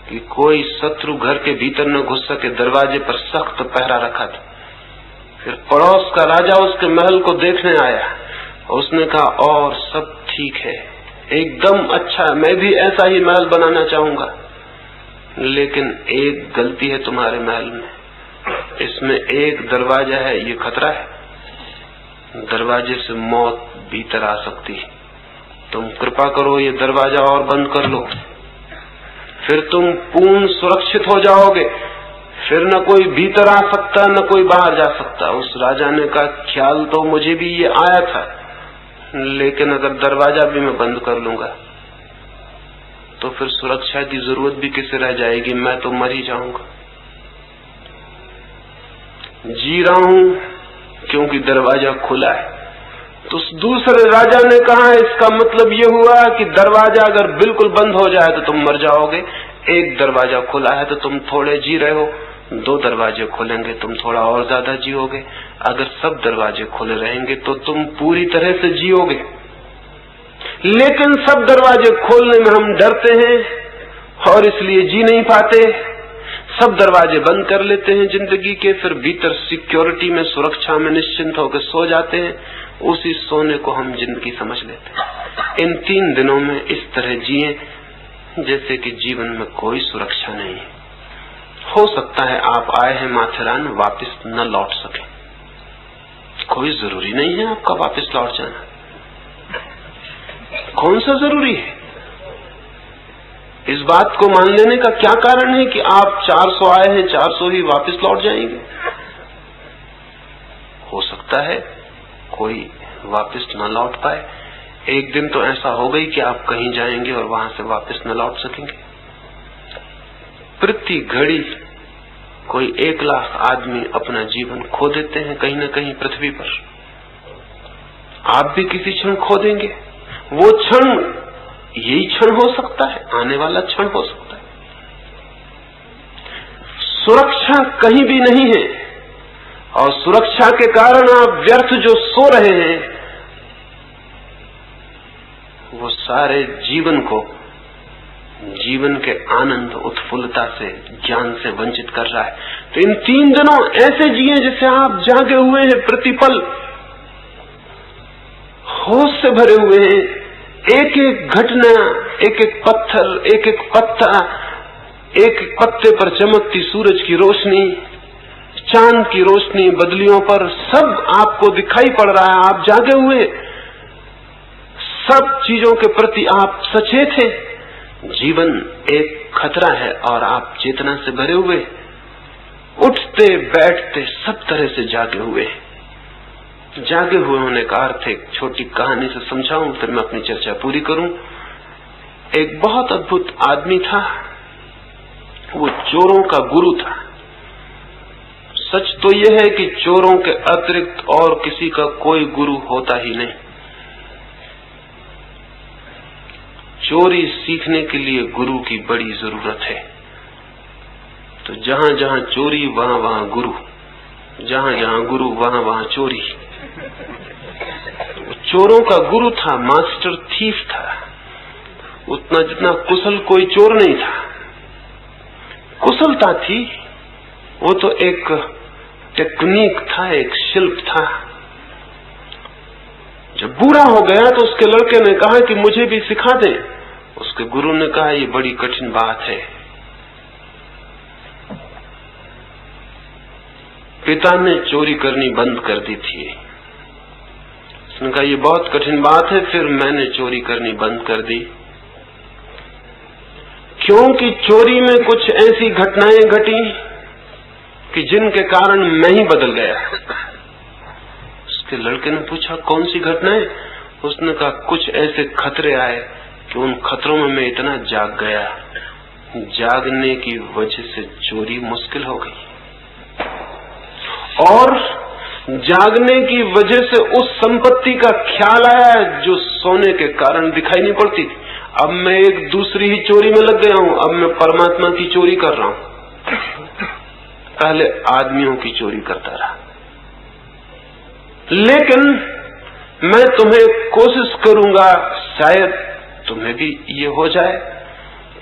कि कोई शत्रु घर के भीतर न घुस सके। दरवाजे पर सख्त पहरा रखा था। फिर पड़ोस का राजा उसके महल को देखने आया, उसने कहा और सब ठीक है, एकदम अच्छा, मैं भी ऐसा ही महल बनाना चाहूंगा, लेकिन एक गलती है तुम्हारे महल में, इसमें एक दरवाजा है, ये खतरा है, दरवाजे से मौत भीतर आ सकती है, तुम कृपा करो ये दरवाजा और बंद कर लो, फिर तुम पूर्ण सुरक्षित हो जाओगे, फिर न कोई भीतर आ सकता न कोई बाहर जा सकता। उस राजा ने कहा ख्याल तो मुझे भी ये आया था, लेकिन अगर दरवाजा भी मैं बंद कर लूंगा तो फिर सुरक्षा की जरूरत भी किसे रह जाएगी, मैं तो मर ही जाऊंगा। जी रहा हूं क्योंकि दरवाजा खुला है। तो उस दूसरे राजा ने कहा इसका मतलब ये हुआ कि दरवाजा अगर बिल्कुल बंद हो जाए तो तुम मर जाओगे, एक दरवाजा खुला है तो तुम थोड़े जी रहे हो, दो दरवाजे खुलेंगे तुम थोड़ा और ज्यादा जियोगे, अगर सब दरवाजे खुले रहेंगे तो तुम पूरी तरह से जियोगे। लेकिन सब दरवाजे खोलने में हम डरते हैं और इसलिए जी नहीं पाते। सब दरवाजे बंद कर लेते हैं जिंदगी के, फिर भीतर सिक्योरिटी में, सुरक्षा में निश्चिंत होकर सो जाते हैं। उसी सोने को हम जिंदगी समझ लेते हैं। इन 3 दिनों में इस तरह जिए जैसे कि जीवन में कोई सुरक्षा नहीं है। हो सकता है आप आए हैं माथेरान, वापस न लौट सके, कोई जरूरी नहीं है आपका वापस लौट जाना। कौन सा जरूरी है? इस बात को मान लेने का क्या कारण है कि आप 400 आए हैं, 400 ही वापस लौट जाएंगे? हो सकता है कोई वापस न लौट पाए। एक दिन तो ऐसा हो गई कि आप कहीं जाएंगे और वहां से वापस न लौट सकेंगे। प्रति घड़ी कोई 1 लाख आदमी अपना जीवन खो देते हैं कहीं न कहीं पृथ्वी पर। आप भी किसी क्षण खो देंगे। वो क्षण यही क्षण हो सकता है, आने वाला क्षण हो सकता है। सुरक्षा कहीं भी नहीं है और सुरक्षा के कारण आप व्यर्थ जो सो रहे हैं वो सारे जीवन को, जीवन के आनंद, उत्फुल्लता से, ज्ञान से वंचित कर रहा है। तो इन 3 दिनों ऐसे जिए जैसे आप जागे हुए हैं, प्रतिपल होश से भरे हुए हैं। एक एक घटना, एक एक पत्थर, एक एक पत्ता, एक एक पत्ते पर चमकती सूरज की रोशनी, चांद की रोशनी बदलियों पर, सब आपको दिखाई पड़ रहा है। आप जागे हुए, सब चीजों के प्रति आप सचेत हैं। जीवन एक खतरा है और आप चेतना से भरे हुए, उठते बैठते सब तरह से जागे हुए। जागे हुए होने का अर्थ एक छोटी कहानी से समझाऊं, फिर मैं अपनी चर्चा पूरी करूं। एक बहुत अद्भुत आदमी था, वो चोरों का गुरु था। सच तो यह है कि चोरों के अतिरिक्त और किसी का कोई गुरु होता ही नहीं। चोरी सीखने के लिए गुरु की बड़ी जरूरत है। तो जहां जहां चोरी वहां वहां गुरु, जहां जहां गुरु वहां वहां चोरी। चोरों का गुरु था, मास्टर थीफ था। उतना जितना कुशल कोई चोर नहीं था। कुशलता थी, वो तो एक टेक्निक था, एक शिल्प था। जब बूढ़ा हो गया तो उसके लड़के ने कहा कि मुझे भी सिखा दें। उसके गुरु ने कहा ये बड़ी कठिन बात है। पिता ने चोरी करनी बंद कर दी थी। उसने कहा ये बहुत कठिन बात है। फिर मैंने चोरी करनी बंद कर दी, क्योंकि चोरी में कुछ ऐसी घटनाएं घटी कि जिनके कारण मैं ही बदल गया। उसके लड़के ने पूछा कौन सी घटनाएं? उसने कहा कुछ ऐसे खतरे आए कि उन खतरों में मैं इतना जाग गया, जागने की वजह से चोरी मुश्किल हो गई, और जागने की वजह से उस संपत्ति का ख्याल आया जो सोने के कारण दिखाई नहीं पड़ती थी। अब मैं एक दूसरी ही चोरी में लग गया हूं, अब मैं परमात्मा की चोरी कर रहा हूं। पहले आदमियों की चोरी करता रहा, लेकिन मैं तुम्हें कोशिश करूंगा, शायद तुम्हें भी ये हो जाए।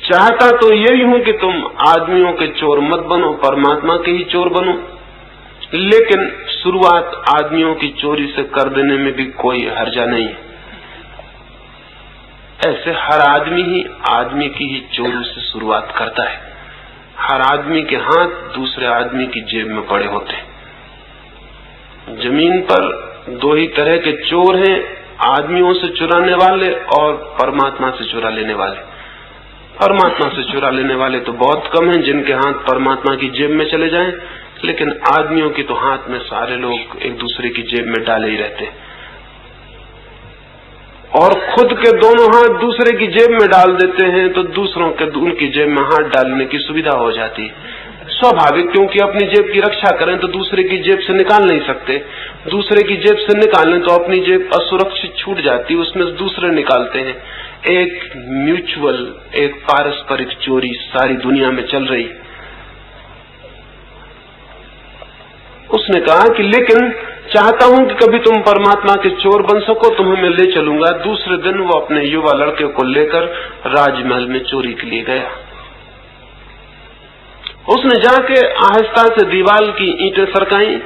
चाहता तो यही हूं कि तुम आदमियों के चोर मत बनो, परमात्मा के ही चोर बनो, लेकिन शुरुआत आदमियों की चोरी से कर देने में भी कोई हर्जा नहीं है। ऐसे हर आदमी ही आदमी की ही चोरी से शुरुआत करता है। हर आदमी के हाथ दूसरे आदमी की जेब में पड़े होते हैं। जमीन पर दो ही तरह के चोर हैं, आदमियों से चुराने वाले और परमात्मा से चुरा लेने वाले। परमात्मा से चुरा लेने वाले तो बहुत कम हैं जिनके हाथ परमात्मा की जेब में चले जाएं, लेकिन आदमियों की तो हाथ में सारे लोग एक दूसरे की जेब में डाले ही रहते हैं, और खुद के दोनों हाथ दूसरे की जेब में डाल देते हैं तो दूसरों के उनकी जेब में हाथ डालने की सुविधा हो जाती है। स्वाभाविक, क्योंकि अपनी जेब की रक्षा करें तो दूसरे की जेब से निकाल नहीं सकते, दूसरे की जेब से निकालें तो अपनी जेब असुरक्षित छूट जाती, उसमें से दूसरे निकालते हैं। एक म्यूचुअल, एक पारस्परिक चोरी सारी दुनिया में चल रही। उसने कहा कि लेकिन चाहता हूं कि कभी तुम परमात्मा के चोर बन सको, तुम्हें मैं ले चलूंगा। दूसरे दिन वो अपने युवा लड़के को लेकर राजमहल में चोरी के लिए गया। उसने जाके आहिस्ता से दीवार की ईंटें सरकाई।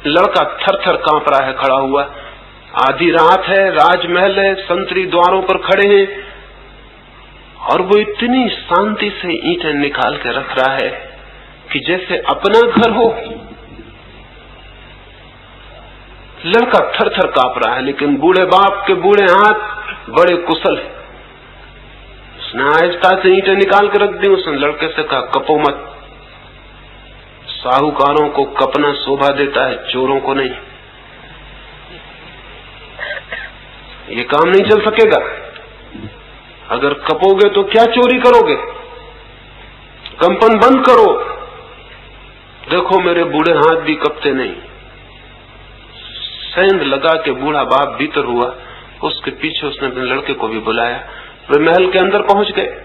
लड़का थर थर कांप रहा है खड़ा हुआ। आधी रात है, राजमहल है, संतरी द्वारों पर खड़े हैं, और वो इतनी शांति से ईंटें निकाल के रख रहा है कि जैसे अपना घर हो। लड़का थर थर कांप रहा है, लेकिन बूढ़े बाप के बूढ़े हाथ बड़े कुशल है। उसने आहिस्ता से ईंटें निकाल के रख दी। उसने लड़के से कहा कपो मत, साहूकारों को कपना शोभा देता है, चोरों को नहीं। ये काम नहीं चल सकेगा। अगर कपोगे तो क्या चोरी करोगे? कंपन बंद करो। देखो मेरे बूढ़े हाथ भी कपते नहीं। सेंध लगा के बूढ़ा बाप भीतर हुआ। उसके पीछे उसने अपने लड़के को भी बुलाया। वे महल के अंदर पहुंच गए।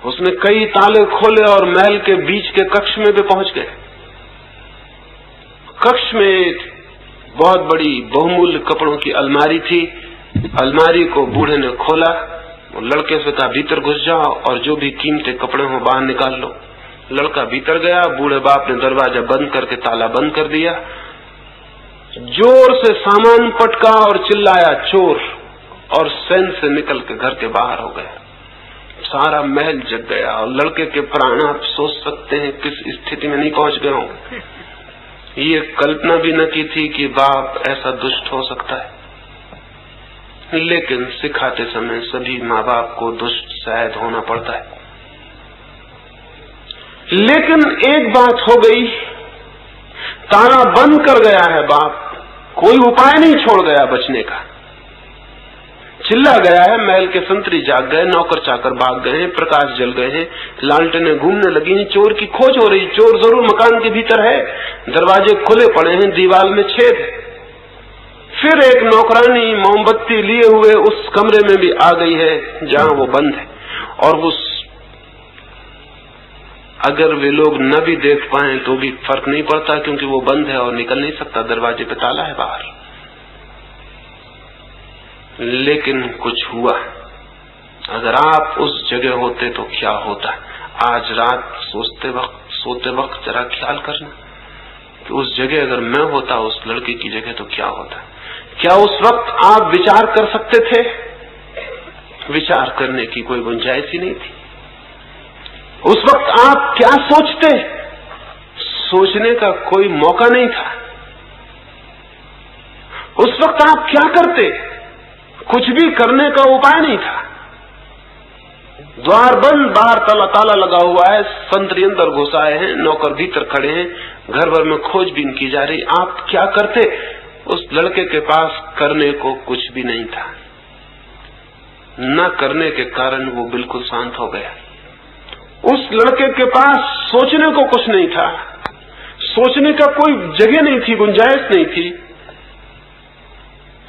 उसने कई ताले खोले और महल के बीच के कक्ष में भी पहुंच गए। कक्ष में एक बहुत बड़ी बहुमूल्य कपड़ों की अलमारी थी। अलमारी को बूढ़े ने खोला। वो लड़के से कहा भीतर घुस जाओ और जो भी कीमती कपड़े हो बाहर निकाल लो। लड़का भीतर गया। बूढ़े बाप ने दरवाजा बंद करके ताला बंद कर दिया। जोर से सामान पटका और चिल्लाया चोर, और सैन से निकल के घर के बाहर हो गया। सारा महल जग गया और लड़के के प्राण आप सोच सकते हैं किस स्थिति में नहीं पहुंच गए होंगे। ये कल्पना भी न की थी कि बाप ऐसा दुष्ट हो सकता है, लेकिन सिखाते समय सभी माँ बाप को दुष्ट शायद होना पड़ता है। लेकिन एक बात हो गई, ताला बंद कर गया है बाप, कोई उपाय नहीं छोड़ गया बचने का। चिल्ला गया है, महल के संतरी जाग गए, नौकर चाकर भाग गए हैं, प्रकाश जल गए हैं, लालटेनें घूमने लगी, चोर की खोज हो रही। चोर जरूर मकान के भीतर है, दरवाजे खुले पड़े हैं, दीवार में छेद है। फिर एक नौकरानी मोमबत्ती लिए हुए उस कमरे में भी आ गई है जहां वो बंद है, और वो अगर वे लोग न भी देख पाए तो भी फर्क नहीं पड़ता, क्योंकि वो बंद है और निकल नहीं सकता, दरवाजे पे ताला है बाहर। लेकिन कुछ हुआ। अगर आप उस जगह होते तो क्या होता? आज रात सोते वक्त जरा ख्याल करना कि उस जगह अगर मैं होता, उस लड़के की जगह, तो क्या होता। क्या उस वक्त आप विचार कर सकते थे? विचार करने की कोई गुंजाइश ही नहीं थी। उस वक्त आप क्या सोचते? सोचने का कोई मौका नहीं था। उस वक्त आप क्या करते? कुछ भी करने का उपाय नहीं था। द्वार बंद, बाहर ताला लगा हुआ है, संतरी अंदर घुस आए हैं, नौकर भीतर खड़े हैं, घर भर में खोजबीन की जा रही। आप क्या करते? उस लड़के के पास करने को कुछ भी नहीं था। न करने के कारण वो बिल्कुल शांत हो गया। उस लड़के के पास सोचने को कुछ नहीं था, सोचने का कोई जगह नहीं थी, गुंजाइश नहीं थी,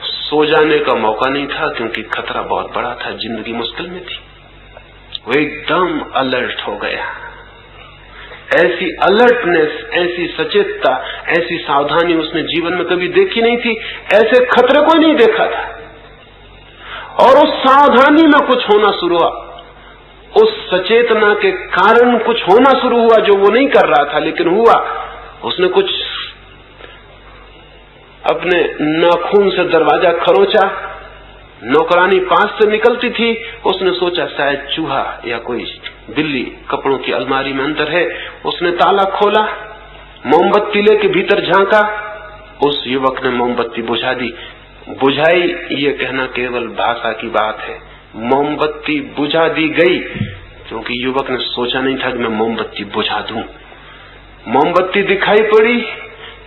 सो जाने का मौका नहीं था, क्योंकि खतरा बहुत बड़ा था, जिंदगी मुश्किल में थी। वो एकदम अलर्ट हो गया। ऐसी अलर्टनेस, ऐसी सचेतता, ऐसी सावधानी उसने जीवन में कभी देखी नहीं थी, ऐसे खतरे को नहीं देखा था। और उस सावधानी में कुछ होना शुरू हुआ, उस सचेतना के कारण कुछ होना शुरू हुआ जो वो नहीं कर रहा था, लेकिन हुआ। उसने कुछ अपने नाखून से दरवाजा खरोचा, नौकरानी पास से निकलती थी। उसने सोचा शायद चूहा या कोई बिल्ली कपड़ों की अलमारी में अंदर है। उसने ताला खोला, मोमबत्ती लेके भीतर झांका। उस युवक ने मोमबत्ती बुझा दी। बुझाई ये कहना केवल भाषा की बात है, मोमबत्ती बुझा दी गई, क्योंकि युवक ने सोचा नहीं था कि मैं मोमबत्ती बुझा दूं। मोमबत्ती दिखाई पड़ी,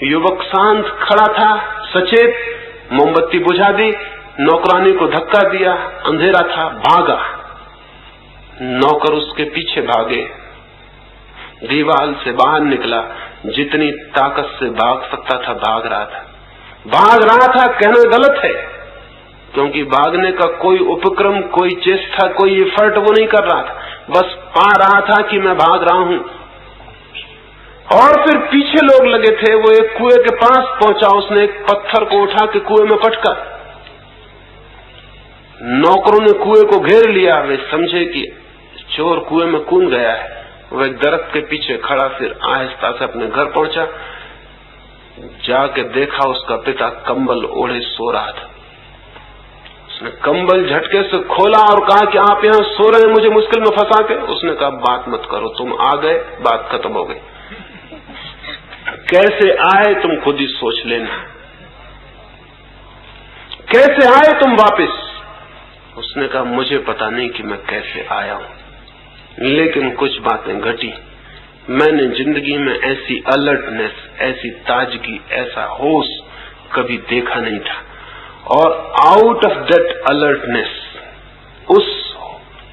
युवक शांत खड़ा था, सचेत। मोमबत्ती बुझा दी, नौकरानी को धक्का दिया, अंधेरा था, भागा। नौकर उसके पीछे भागे, दीवार से बाहर निकला, जितनी ताकत से भाग सकता था भाग रहा था। कहना गलत है, क्योंकि भागने का कोई उपक्रम, कोई चेष्टा, कोई एफर्ट वो नहीं कर रहा था, बस पा रहा था कि मैं भाग रहा हूं। और फिर पीछे लोग लगे थे। वो एक कुएं के पास पहुंचा, उसने एक पत्थर को उठा के कुएं में पटका। नौकरों ने कुएं को घेर लिया। वे समझे कि चोर कुएं में कूद गया है। वो एक दरख्त के पीछे खड़ा, फिर आहिस्ता से अपने घर पहुंचा। जाके देखा उसका पिता कंबल ओढ़े सो रहा था। उसने कंबल झटके से खोला और कहा कि आप यहाँ सो रहे हैं मुझे मुश्किल में फंसा के। उसने कहा बात मत करो, तुम आ गए, बात खत्म हो गई। कैसे आए तुम खुद ही सोच लेना, कैसे आए तुम वापस। उसने कहा मुझे पता नहीं कि मैं कैसे आया हूं, लेकिन कुछ बातें घटी। मैंने जिंदगी में ऐसी अलर्टनेस, ऐसी ताजगी, ऐसा होश कभी देखा नहीं था। और आउट ऑफ दैट अलर्टनेस, उस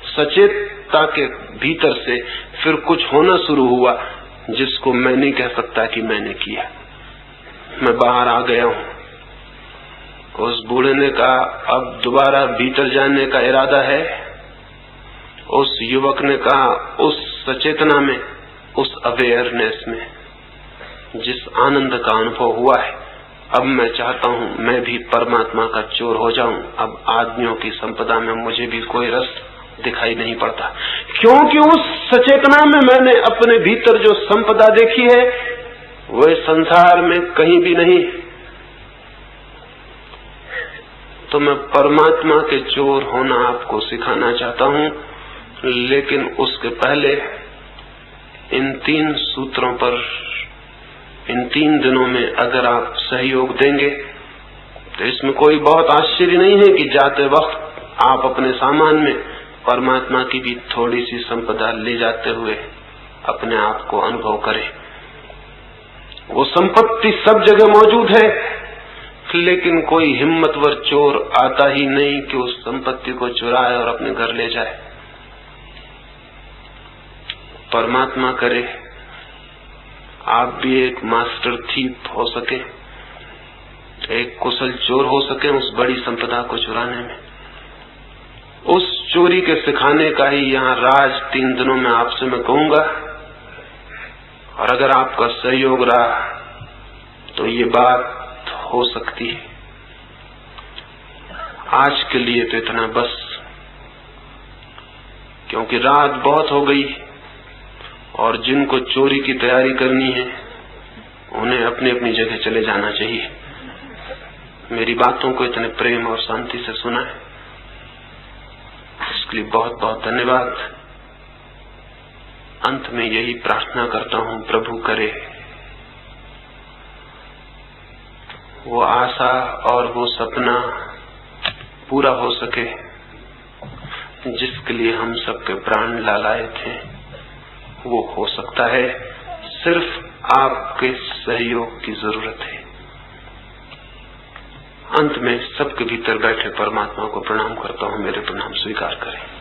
सचेतता के भीतर से फिर कुछ होना शुरू हुआ जिसको मैं नहीं कह सकता कि मैंने किया। मैं बाहर आ गया हूं। उस बूढ़े ने कहा अब दोबारा भीतर जाने का इरादा है। उस युवक ने कहा उस सचेतना में, उस अवेयरनेस में जिस आनंद का अनुभव हुआ है, अब मैं चाहता हूं मैं भी परमात्मा का चोर हो जाऊं। अब आदमियों की संपदा में मुझे भी कोई रस दिखाई नहीं पड़ता, क्योंकि उस सचेतना में मैंने अपने भीतर जो संपदा देखी है वह संसार में कहीं भी नहीं। तो मैं परमात्मा के चोर होना आपको सिखाना चाहता हूं, लेकिन उसके पहले इन 3 सूत्रों पर, इन 3 दिनों में अगर आप सहयोग देंगे तो इसमें कोई बहुत आश्चर्य नहीं है कि जाते वक्त आप अपने सामान में परमात्मा की भी थोड़ी सी संपदा ले जाते हुए अपने आप को अनुभव करें। वो संपत्ति सब जगह मौजूद है, लेकिन कोई हिम्मतवर चोर आता ही नहीं कि उस संपत्ति को चुराए और अपने घर ले जाए। परमात्मा करे आप भी एक मास्टर थीप हो सके, एक कुशल चोर हो सके उस बड़ी संपदा को चुराने में। उस चोरी के सिखाने का ही यहाँ राज 3 दिनों में आपसे मैं कहूंगा। और अगर आपका सहयोग रहा तो ये बात हो सकती है। आज के लिए तो इतना बस, क्योंकि रात बहुत हो गई और जिनको चोरी की तैयारी करनी है उन्हें अपनी अपनी जगह चले जाना चाहिए। मेरी बातों को इतने प्रेम और शांति से सुना है, इसके लिए बहुत बहुत धन्यवाद। अंत में यही प्रार्थना करता हूं, प्रभु करे वो आशा और वो सपना पूरा हो सके जिसके लिए हम सबके प्राण लालाए थे वो हो सकता है। सिर्फ आपके सहयोग की जरूरत है। अंत में सबके भीतर बैठे परमात्मा को प्रणाम करता हूं। मेरे प्रणाम स्वीकार करें।